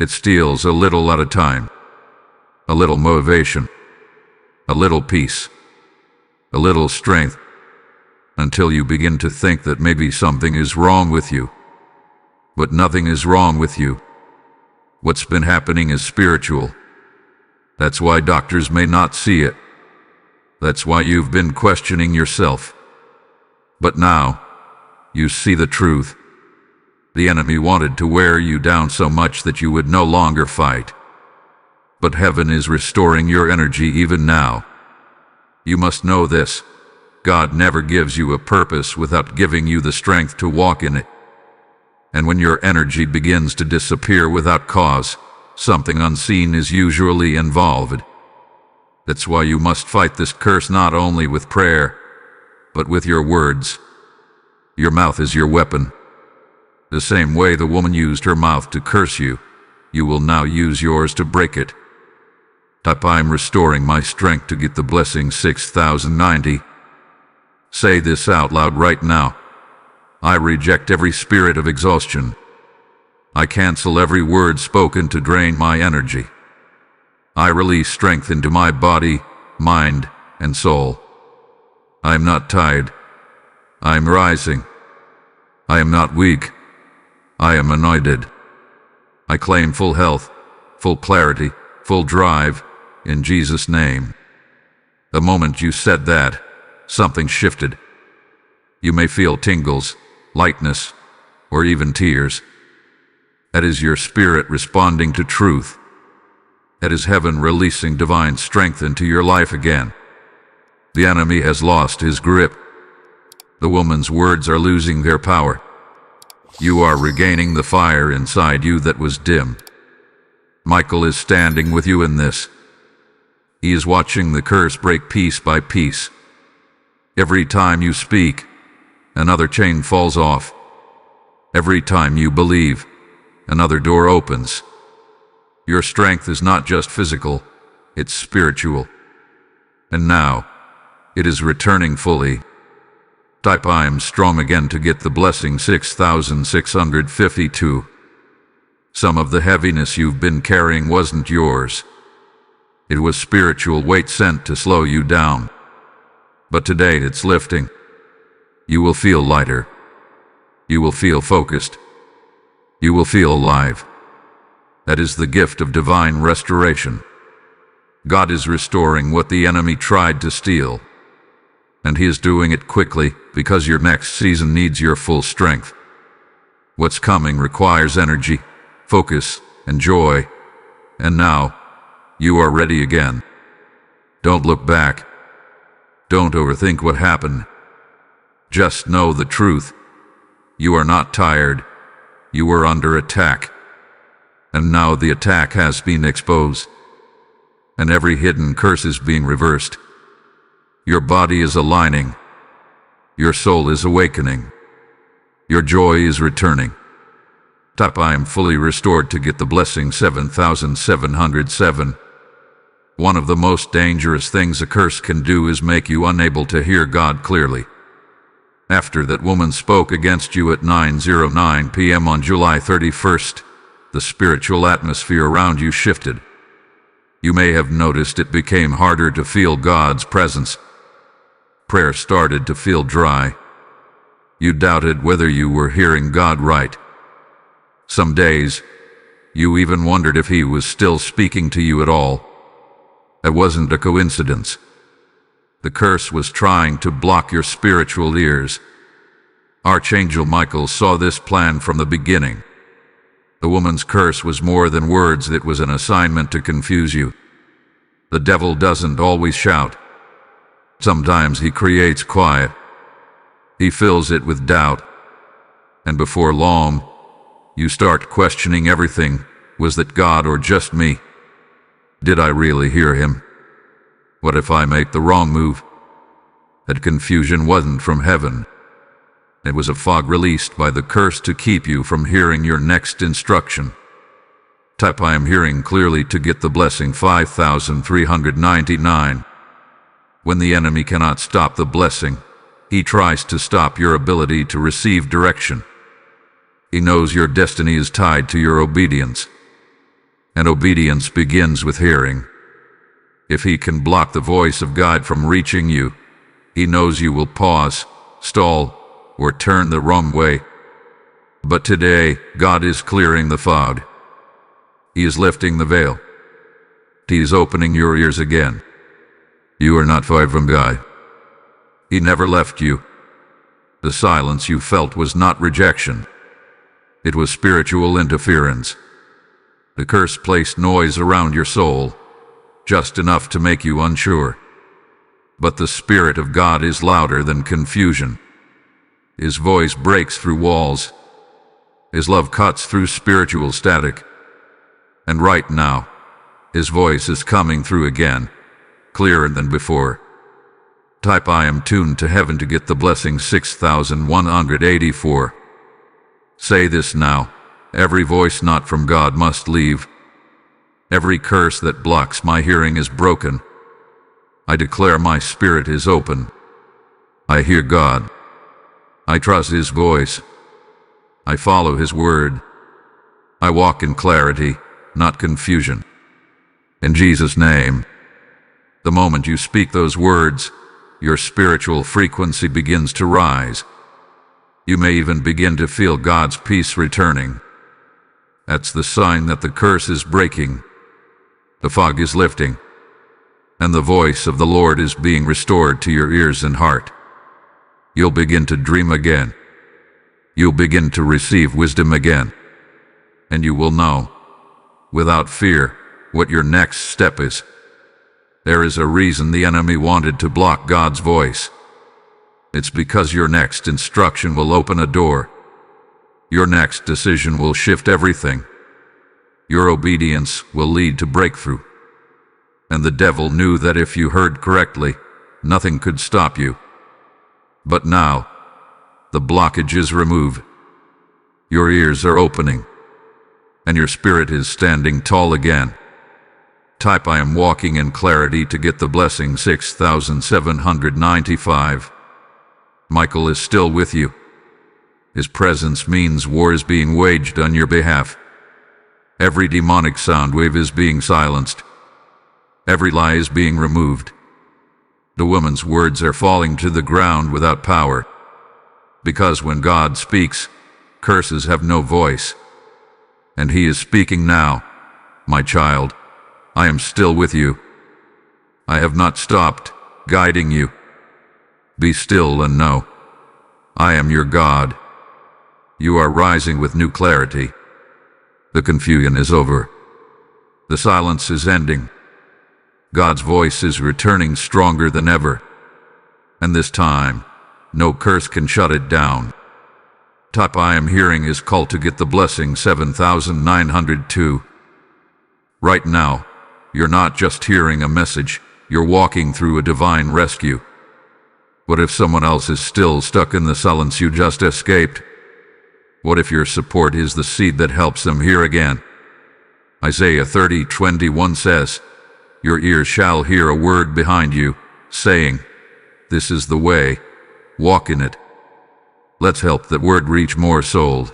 It steals a little at a time. A little motivation, a little peace, a little strength, until you begin to think that maybe something is wrong with you. But nothing is wrong with you. What's been happening is spiritual. That's why doctors may not see it. That's why you've been questioning yourself. But now, you see the truth. The enemy wanted to wear you down so much that you would no longer fight. But heaven is restoring your energy even now. You must know this. God never gives you a purpose without giving you the strength to walk in it. And when your energy begins to disappear without cause, something unseen is usually involved. That's why you must fight this curse not only with prayer, but with your words. Your mouth is your weapon. The same way the woman used her mouth to curse you, you will now use yours to break it. Type I'm restoring my strength to get the blessing 6090. Say this out loud right now. I reject every spirit of exhaustion. I cancel every word spoken to drain my energy. I release strength into my body, mind, and soul. I am not tired. I am rising. I am not weak. I am anointed. I claim full health, full clarity, full drive, in Jesus' name. The moment you said that, something shifted. You may feel tingles, lightness, or even tears. That is your spirit responding to truth. That is heaven releasing divine strength into your life again. The enemy has lost his grip. The woman's words are losing their power. You are regaining the fire inside you that was dim. Michael is standing with you in this. He is watching the curse break piece by piece. Every time you speak, another chain falls off. Every time you believe, another door opens. Your strength is not just physical, it's spiritual. And now, it is returning fully. Type I am strong again to get the blessing 6652. Some of the heaviness you've been carrying wasn't yours. It was spiritual weight sent to slow you down. But today it's lifting. You will feel lighter. You will feel focused. You will feel alive. That is the gift of divine restoration. God is restoring what the enemy tried to steal. And He is doing it quickly because your next season needs your full strength. What's coming requires energy, focus, and joy. And now, you are ready again. Don't look back. Don't overthink what happened. Just know the truth. You are not tired. You were under attack. And now the attack has been exposed. And every hidden curse is being reversed. Your body is aligning. Your soul is awakening. Your joy is returning. Type I am fully restored to get the blessing 7707. One of the most dangerous things a curse can do is make you unable to hear God clearly. After that woman spoke against you at 9:09 p.m. on July 31st, the spiritual atmosphere around you shifted. You may have noticed it became harder to feel God's presence. Prayer started to feel dry. You doubted whether you were hearing God right. Some days, you even wondered if He was still speaking to you at all. That wasn't a coincidence. The curse was trying to block your spiritual ears. Archangel Michael saw this plan from the beginning. The woman's curse was more than words, it was an assignment to confuse you. The devil doesn't always shout. Sometimes he creates quiet. He fills it with doubt. And before long, you start questioning everything. Was that God or just me? Did I really hear Him? What if I make the wrong move? That confusion wasn't from heaven. It was a fog released by the curse to keep you from hearing your next instruction. Type I am hearing clearly to get the blessing 5399. When the enemy cannot stop the blessing, he tries to stop your ability to receive direction. He knows your destiny is tied to your obedience. And obedience begins with hearing. If he can block the voice of God from reaching you, he knows you will pause, stall, or turn the wrong way. But today, God is clearing the fog. He is lifting the veil. He is opening your ears again. You are not far from God. He never left you. The silence you felt was not rejection. It was spiritual interference. The curse placed noise around your soul, just enough to make you unsure. But the Spirit of God is louder than confusion. His voice breaks through walls. His love cuts through spiritual static. And right now, His voice is coming through again, clearer than before. Type I am tuned to heaven to get the blessing 6184. Say this now. Every voice not from God must leave. Every curse that blocks my hearing is broken. I declare my spirit is open. I hear God. I trust His voice. I follow His word. I walk in clarity, not confusion. In Jesus' name. The moment you speak those words, your spiritual frequency begins to rise. You may even begin to feel God's peace returning. That's the sign that the curse is breaking. The fog is lifting, and the voice of the Lord is being restored to your ears and heart. You'll begin to dream again. You'll begin to receive wisdom again. And you will know, without fear, what your next step is. There is a reason the enemy wanted to block God's voice. It's because your next instruction will open a door. Your next decision will shift everything. Your obedience will lead to breakthrough. And the devil knew that if you heard correctly, nothing could stop you. But now, the blockage is removed. Your ears are opening, and your spirit is standing tall again. Type I am walking in clarity to get the blessing 6795. Michael is still with you. His presence means war is being waged on your behalf. Every demonic sound wave is being silenced. Every lie is being removed. The woman's words are falling to the ground without power. Because when God speaks, curses have no voice. And He is speaking now. My child, I am still with you. I have not stopped guiding you. Be still and know, I am your God. You are rising with new clarity. The confusion is over. The silence is ending. God's voice is returning stronger than ever. And this time, no curse can shut it down. Type I am hearing His call to get the blessing 7902. Right now, you're not just hearing a message, you're walking through a divine rescue. What if someone else is still stuck in the silence you just escaped? What if your support is the seed that helps them hear again? Isaiah 30:21 says, Your ears shall hear a word behind you, saying, This is the way, walk in it. Let's help that word reach more souls.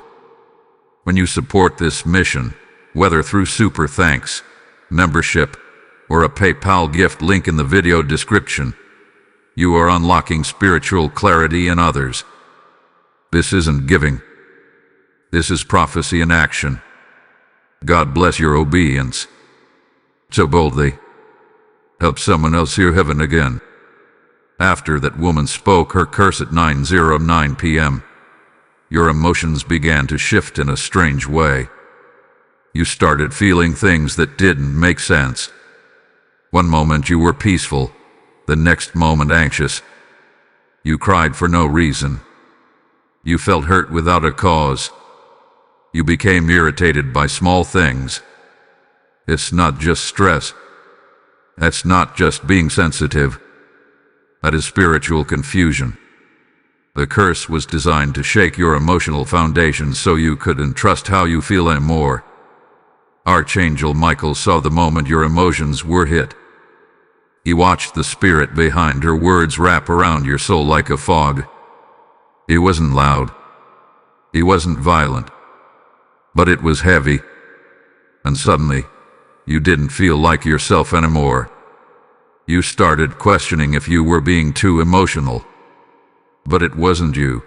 When you support this mission, whether through super thanks, membership, or a PayPal gift link in the video description, you are unlocking spiritual clarity in others. This isn't giving. This is prophecy in action. God bless your obedience. So boldly, help someone else hear heaven again. After that woman spoke her curse at 9:09 p.m., your emotions began to shift in a strange way. You started feeling things that didn't make sense. One moment you were peaceful, the next moment anxious. You cried for no reason. You felt hurt without a cause. You became irritated by small things. It's not just stress. That's not just being sensitive. That is spiritual confusion. The curse was designed to shake your emotional foundation so you couldn't trust how you feel anymore. Archangel Michael saw the moment your emotions were hit. He watched the spirit behind her words wrap around your soul like a fog. It wasn't loud. It wasn't violent. But it was heavy. And suddenly, you didn't feel like yourself anymore. You started questioning if you were being too emotional. But it wasn't you.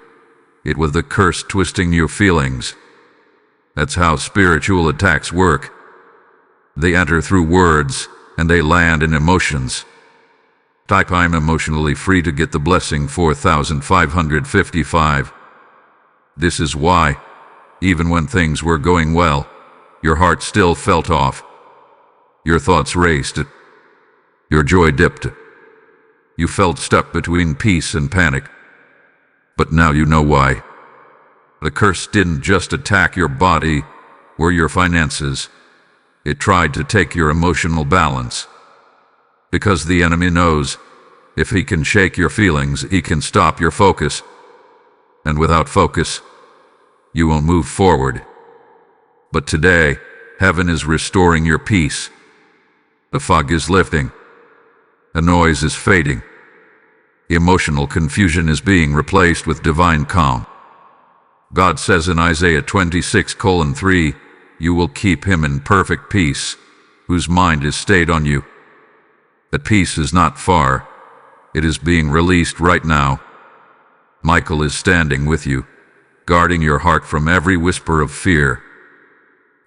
It was the curse twisting your feelings. That's how spiritual attacks work. They enter through words, and they land in emotions. Type I'm emotionally free to get the blessing 4555. This is why, even when things were going well, your heart still felt off. Your thoughts raced. Your joy dipped. You felt stuck between peace and panic. But now you know why. The curse didn't just attack your body or your finances. It tried to take your emotional balance. Because the enemy knows, if he can shake your feelings, he can stop your focus. And without focus, you won't move forward. But today, heaven is restoring your peace. The fog is lifting. The noise is fading. Emotional confusion is being replaced with divine calm. God says in Isaiah 26:3, You will keep him in perfect peace, whose mind is stayed on you. That peace is not far. It is being released right now. Michael is standing with you, guarding your heart from every whisper of fear.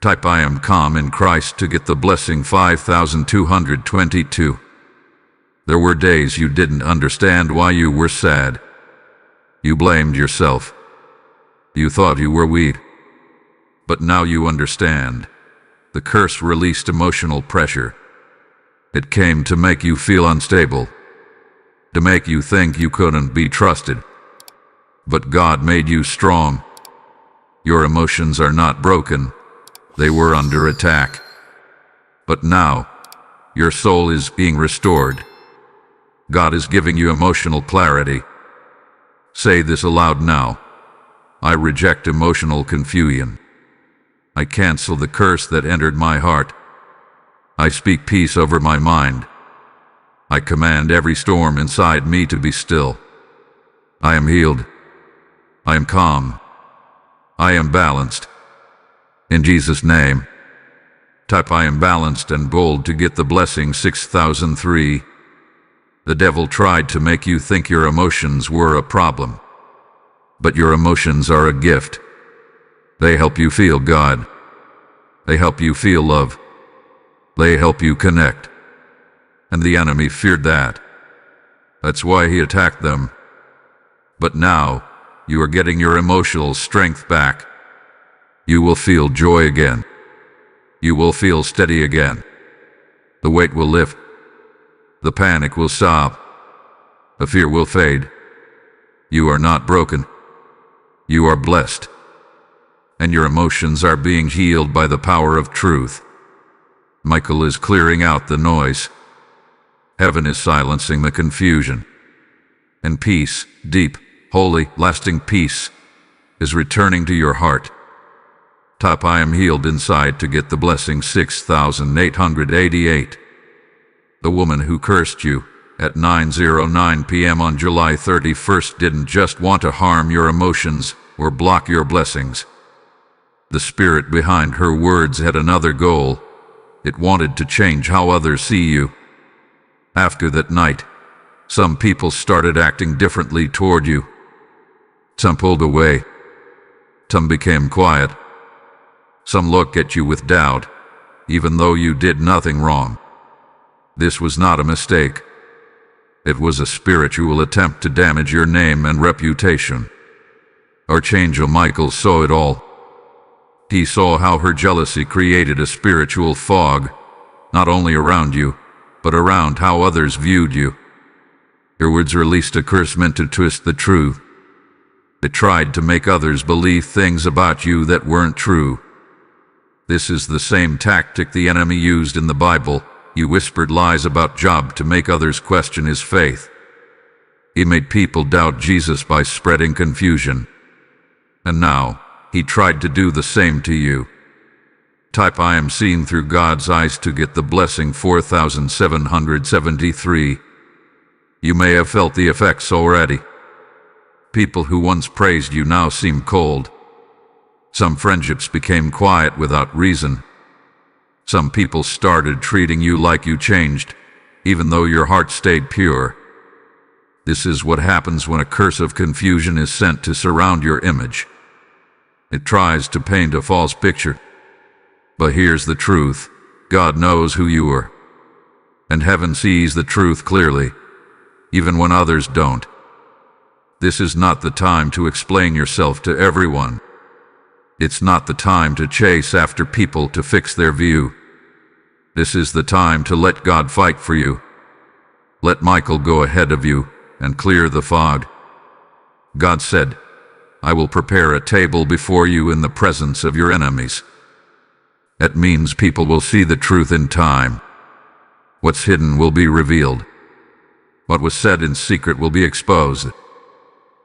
Type I am calm in Christ to get the blessing 5222. There were days you didn't understand why you were sad. You blamed yourself. You thought you were weak. But now you understand. The curse released emotional pressure. It came to make you feel unstable, to make you think you couldn't be trusted. But God made you strong. Your emotions are not broken. They were under attack. But now, your soul is being restored. God is giving you emotional clarity. Say this aloud now. I reject emotional confusion. I cancel the curse that entered my heart. I speak peace over my mind. I command every storm inside me to be still. I am healed. I am calm. I am balanced. In Jesus' name. Type I am balanced and bold to get the blessing 6003. The devil tried to make you think your emotions were a problem. But your emotions are a gift. They help you feel God. They help you feel love. They help you connect. And the enemy feared that. That's why he attacked them. But now, you are getting your emotional strength back. You will feel joy again. You will feel steady again. The weight will lift. The panic will stop. The fear will fade. You are not broken. You are blessed. And your emotions are being healed by the power of truth. Michael is clearing out the noise. Heaven is silencing the confusion. And peace, deep, holy, lasting peace, is returning to your heart. Type I am healed inside to get the blessing 6888. The woman who cursed you at 9:09 p.m. on July 31st didn't just want to harm your emotions or block your blessings. The spirit behind her words had another goal. It wanted to change how others see you. After that night, some people started acting differently toward you. Some pulled away. Some became quiet. Some looked at you with doubt, even though you did nothing wrong. This was not a mistake. It was a spiritual attempt to damage your name and reputation. Archangel Michael saw it all. He saw how her jealousy created a spiritual fog, not only around you, but around how others viewed you. Your words released a curse meant to twist the truth. It tried to make others believe things about you that weren't true. This is the same tactic the enemy used in the Bible. He whispered lies about Job to make others question his faith. He made people doubt Jesus by spreading confusion. And now, he tried to do the same to you. Type I am seen through God's eyes to get the blessing 4773. You may have felt the effects already. People who once praised you now seem cold. Some friendships became quiet without reason. Some people started treating you like you changed, even though your heart stayed pure. This is what happens when a curse of confusion is sent to surround your image. It tries to paint a false picture. But here's the truth. God knows who you are. And heaven sees the truth clearly, even when others don't. This is not the time to explain yourself to everyone. It's not the time to chase after people to fix their view. This is the time to let God fight for you. Let Michael go ahead of you and clear the fog. God said, I will prepare a table before you in the presence of your enemies. That means people will see the truth in time. What's hidden will be revealed. What was said in secret will be exposed.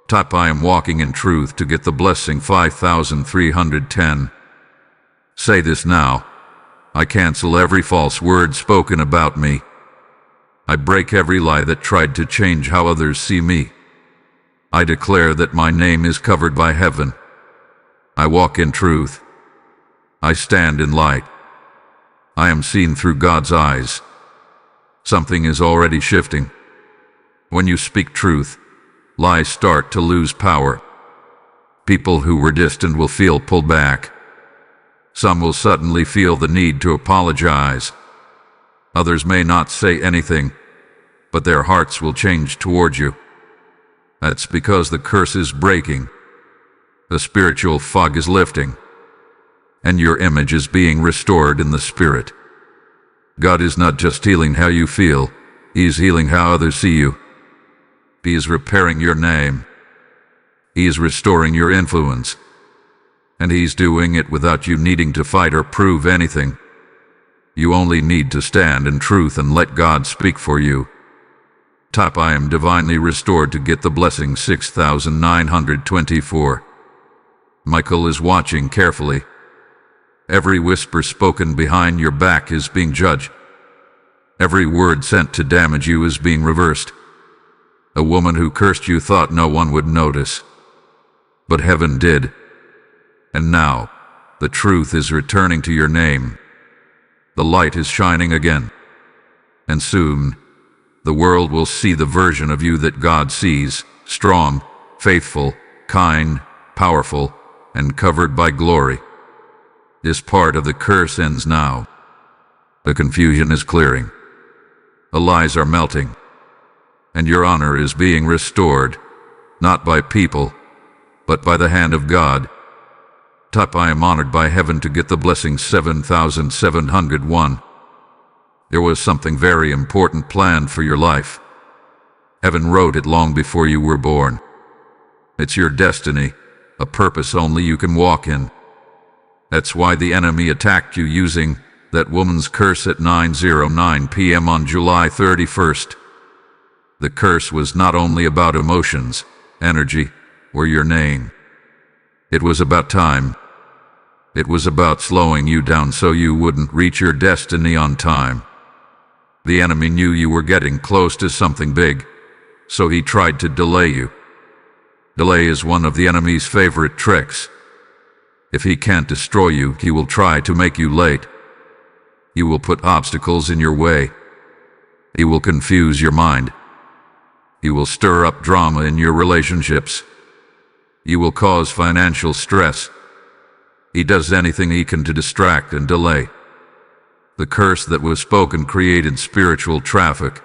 Type I am walking in truth to get the blessing 5310. Say this now. I cancel every false word spoken about me. I break every lie that tried to change how others see me. I declare that my name is covered by heaven. I walk in truth. I stand in light. I am seen through God's eyes. Something is already shifting. When you speak truth, lies start to lose power. People who were distant will feel pulled back. Some will suddenly feel the need to apologize. Others may not say anything, but their hearts will change toward you. That's because the curse is breaking. The spiritual fog is lifting, and your image is being restored in the spirit. God is not just healing how you feel, He is healing how others see you. He is repairing your name. He is restoring your influence. And He's doing it without you needing to fight or prove anything. You only need to stand in truth and let God speak for you. Type I am divinely restored to get the blessing 6924. Michael is watching carefully. Every whisper spoken behind your back is being judged. Every word sent to damage you is being reversed. A woman who cursed you thought no one would notice, but heaven did. And now, the truth is returning to your name. The light is shining again. And soon, the world will see the version of you that God sees, strong, faithful, kind, powerful, and covered by glory. This part of the curse ends now. The confusion is clearing. The lies are melting. And your honor is being restored, not by people, but by the hand of God. Type I am honored by heaven to get the blessing 7701. There was something very important planned for your life. Heaven wrote it long before you were born. It's your destiny, a purpose only you can walk in. That's why the enemy attacked you using that woman's curse at 9:09 p.m. on July 31st. The curse was not only about emotions, energy, or your name. It was about time. It was about slowing you down so you wouldn't reach your destiny on time. The enemy knew you were getting close to something big, so he tried to delay you. Delay is one of the enemy's favorite tricks. If he can't destroy you, he will try to make you late. He will put obstacles in your way. He will confuse your mind. He will stir up drama in your relationships. He will cause financial stress. He does anything he can to distract and delay. The curse that was spoken created spiritual traffic.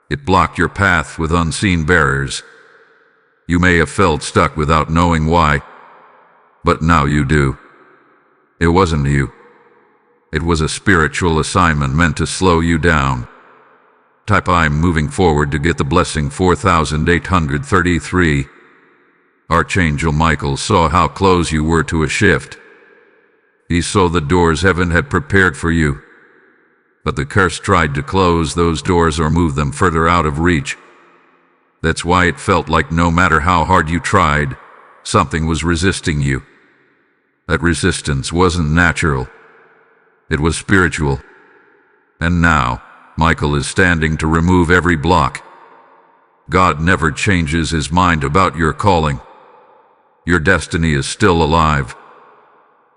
It blocked your path with unseen barriers. You may have felt stuck without knowing why, but now you do. It wasn't you. It was a spiritual assignment meant to slow you down. Type I'm moving forward to get the blessing 4833. Archangel Michael saw how close you were to a shift. He saw the doors heaven had prepared for you. But the curse tried to close those doors or move them further out of reach. That's why it felt like no matter how hard you tried, something was resisting you. That resistance wasn't natural. It was spiritual. And now, Michael is standing to remove every block. God never changes His mind about your calling. Your destiny is still alive.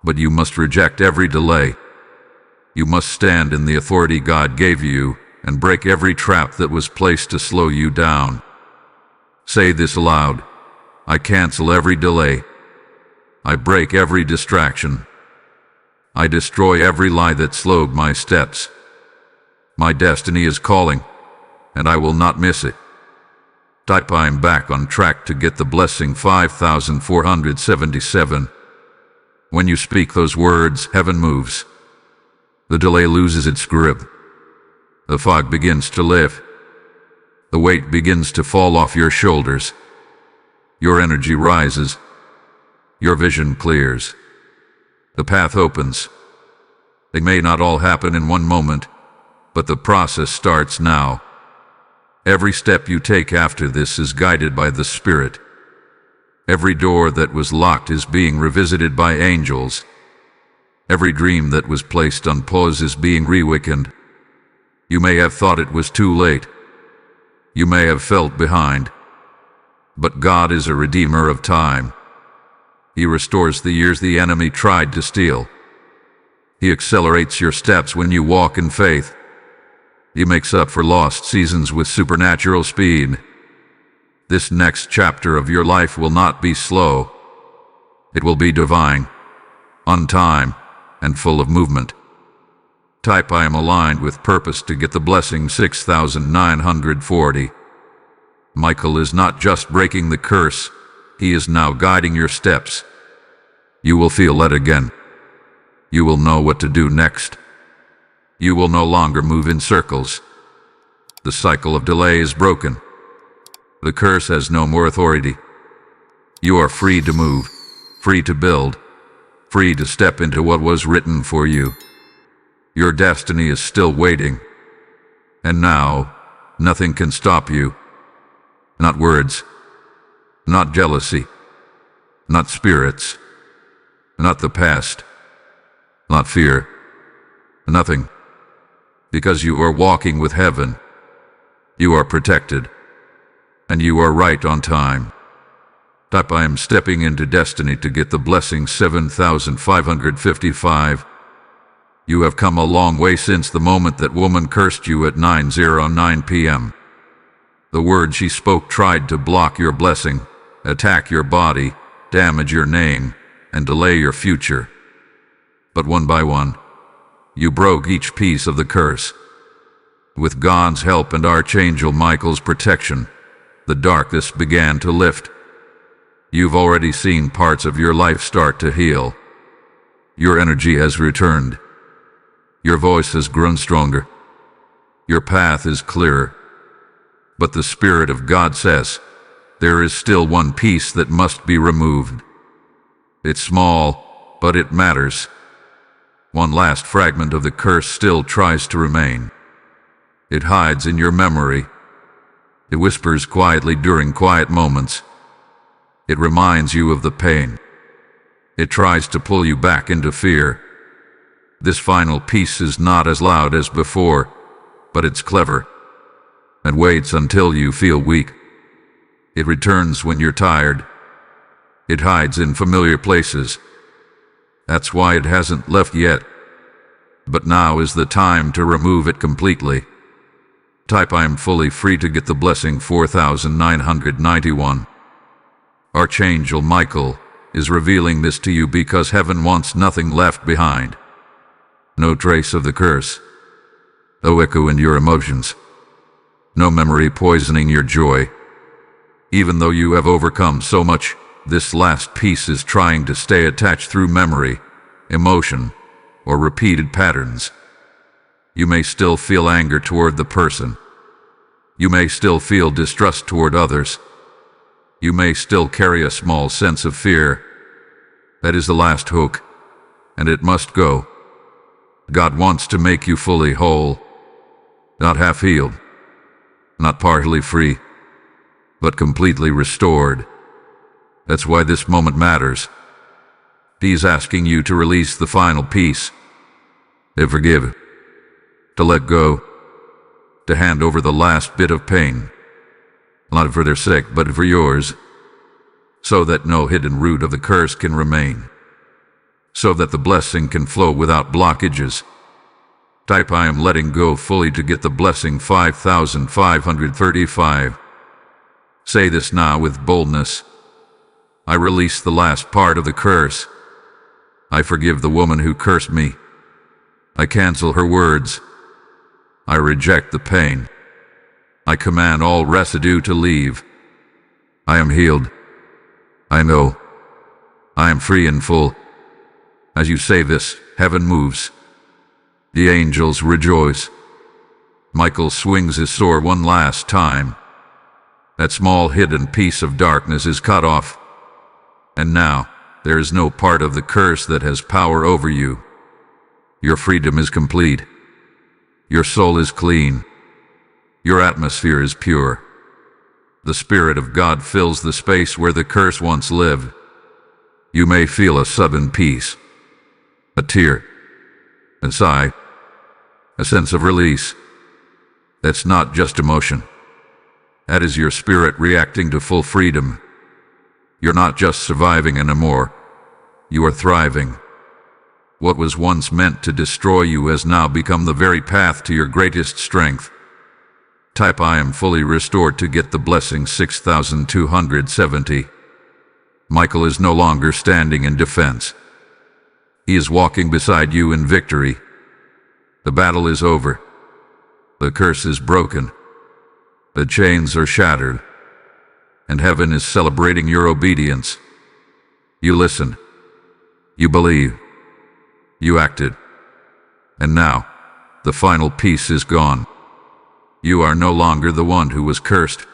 But you must reject every delay. You must stand in the authority God gave you and break every trap that was placed to slow you down. Say this aloud: I cancel every delay. I break every distraction. I destroy every lie that slowed my steps. My destiny is calling, and I will not miss it. Type I'm back on track to get the blessing 5477. When you speak those words, heaven moves. The delay loses its grip. The fog begins to lift. The weight begins to fall off your shoulders. Your energy rises. Your vision clears. The path opens. They may not all happen in one moment, but the process starts now. Every step you take after this is guided by the Spirit. Every door that was locked is being revisited by angels. Every dream that was placed on pause is being reawakened. You may have thought it was too late. You may have felt behind. But God is a redeemer of time. He restores the years the enemy tried to steal. He accelerates your steps when you walk in faith. He makes up for lost seasons with supernatural speed. This next chapter of your life will not be slow. It will be divine, on time, and full of movement. Type I am aligned with purpose to get the blessing 6940. Michael is not just breaking the curse, he is now guiding your steps. You will feel it again. You will know what to do next. You will no longer move in circles. The cycle of delay is broken. The curse has no more authority. You are free to move, free to build, free to step into what was written for you. Your destiny is still waiting. And now, nothing can stop you. Not words, not jealousy, not spirits, not the past, not fear, nothing. Because you are walking with heaven, you are protected, and you are right on time. Type I am stepping into destiny to get the blessing 7555. You have come a long way since the moment that woman cursed you at 9:09 p.m. The words she spoke tried to block your blessing, attack your body, damage your name, and delay your future. But one by one, you broke each piece of the curse. With God's help and Archangel Michael's protection, the darkness began to lift. You've already seen parts of your life start to heal. Your energy has returned. Your voice has grown stronger. Your path is clearer. But the Spirit of God says, there is still one piece that must be removed. It's small, but it matters. One last fragment of the curse still tries to remain. It hides in your memory. It whispers quietly during quiet moments. It reminds you of the pain. It tries to pull you back into fear. This final piece is not as loud as before, but it's clever, and waits until you feel weak. It returns when you're tired. It hides in familiar places. That's why it hasn't left yet. But now is the time to remove it completely. Type I am fully free to get the blessing 4991. Archangel Michael is revealing this to you because heaven wants nothing left behind. No trace of the curse. No echo in your emotions. No memory poisoning your joy. Even though you have overcome so much, this last piece is trying to stay attached through memory, emotion, or repeated patterns. You may still feel anger toward the person. You may still feel distrust toward others. You may still carry a small sense of fear. That is the last hook, and it must go. God wants to make you fully whole, not half-healed, not partly free, but completely restored. That's why this moment matters. He's asking you to release the final piece, to forgive, to let go, to hand over the last bit of pain, not for their sake, but for yours, so that no hidden root of the curse can remain, so that the blessing can flow without blockages. Type I am letting go fully to get the blessing 5535. Say this now with boldness. I release the last part of the curse. I forgive the woman who cursed me. I cancel her words. I reject the pain. I command all residue to leave. I am healed. I know. I am free and full. As you say this, heaven moves. The angels rejoice. Michael swings his sword one last time. That small hidden piece of darkness is cut off. And now, there is no part of the curse that has power over you. Your freedom is complete. Your soul is clean. Your atmosphere is pure. The Spirit of God fills the space where the curse once lived. You may feel a sudden peace, a tear, a sigh, a sense of release. That's not just emotion. That is your spirit reacting to full freedom. You're not just surviving anymore. You are thriving. What was once meant to destroy you has now become the very path to your greatest strength. Type I am fully restored to get the blessing 6270. Michael is no longer standing in defense. He is walking beside you in victory. The battle is over. The curse is broken. The chains are shattered. and heaven is celebrating your obedience. You listened. You believed. You acted. And now, the final piece is gone. You are no longer the one who was cursed.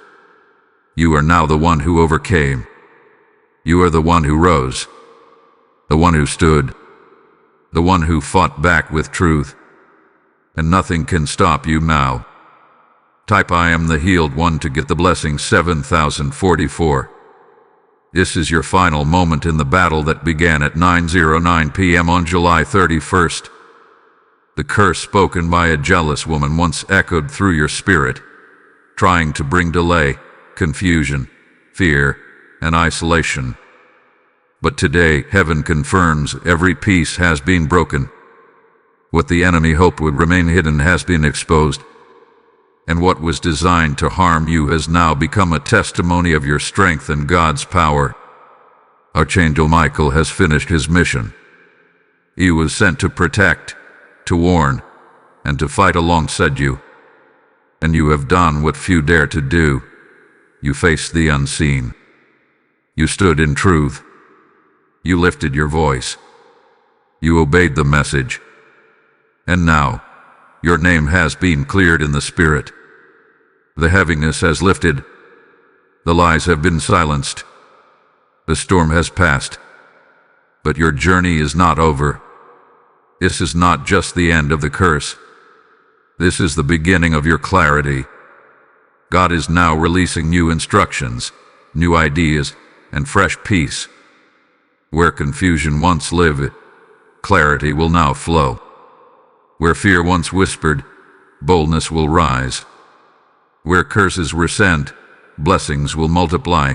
You are now the one who overcame. You are the one who rose, the one who stood, the one who fought back with truth. And nothing can stop you now. Type I am the healed one to get the blessing 7044. This is your final moment in the battle that began at 9:09 p.m. on July 31st. The curse spoken by a jealous woman once echoed through your spirit, trying to bring delay, confusion, fear, and isolation. But today, heaven confirms every piece has been broken. What the enemy hoped would remain hidden has been exposed. And what was designed to harm you has now become a testimony of your strength and God's power. Archangel Michael has finished his mission. He was sent to protect, to warn, and to fight alongside you. And you have done what few dare to do. You faced the unseen. You stood in truth. You lifted your voice. You obeyed the message. And now, your name has been cleared in the spirit. The heaviness has lifted. The lies have been silenced. The storm has passed. But your journey is not over. This is not just the end of the curse. This is the beginning of your clarity. God is now releasing new instructions, new ideas, and fresh peace. Where confusion once lived, clarity will now flow. Where fear once whispered, boldness will rise. Where curses were sent, blessings will multiply.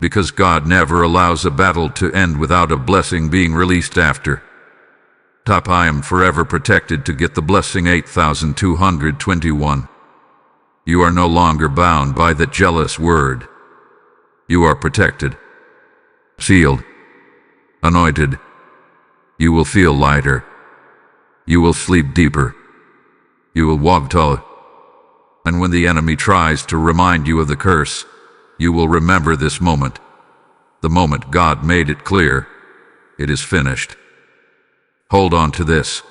Because God never allows a battle to end without a blessing being released after. Top I am forever protected to get the blessing 8221. You are no longer bound by the jealous word. You are protected, sealed, anointed. You will feel lighter. You will sleep deeper. You will walk taller. And when the enemy tries to remind you of the curse, you will remember this moment. The moment God made it clear, it is finished. Hold on to this.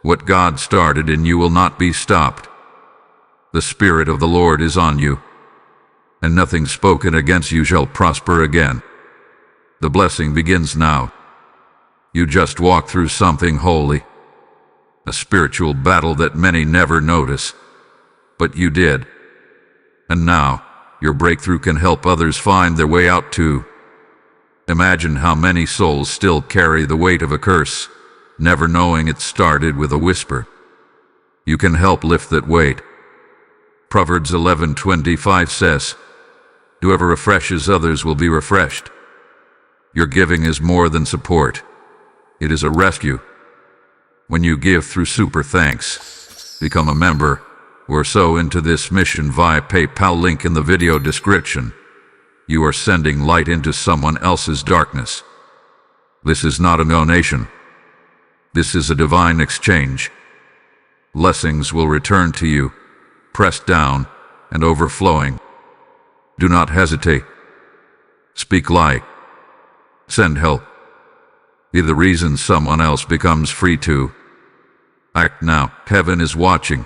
What God started in you will not be stopped. The Spirit of the Lord is on you, and nothing spoken against you shall prosper again. The blessing begins now. You just walked through something holy, a spiritual battle that many never notice, but you did. And now, your breakthrough can help others find their way out too. Imagine how many souls still carry the weight of a curse, never knowing it started with a whisper. You can help lift that weight. Proverbs 11:25 says, "Whoever refreshes others will be refreshed." Your giving is more than support. It is a rescue. When you give through Super Thanks, become a member, or sow into this mission via PayPal link in the video description, you are sending light into someone else's darkness. This is not a donation. This is a divine exchange. Blessings will return to you, pressed down and overflowing. Do not hesitate. Speak light. Send help. Be the reason someone else becomes free too. Act now. Heaven is watching.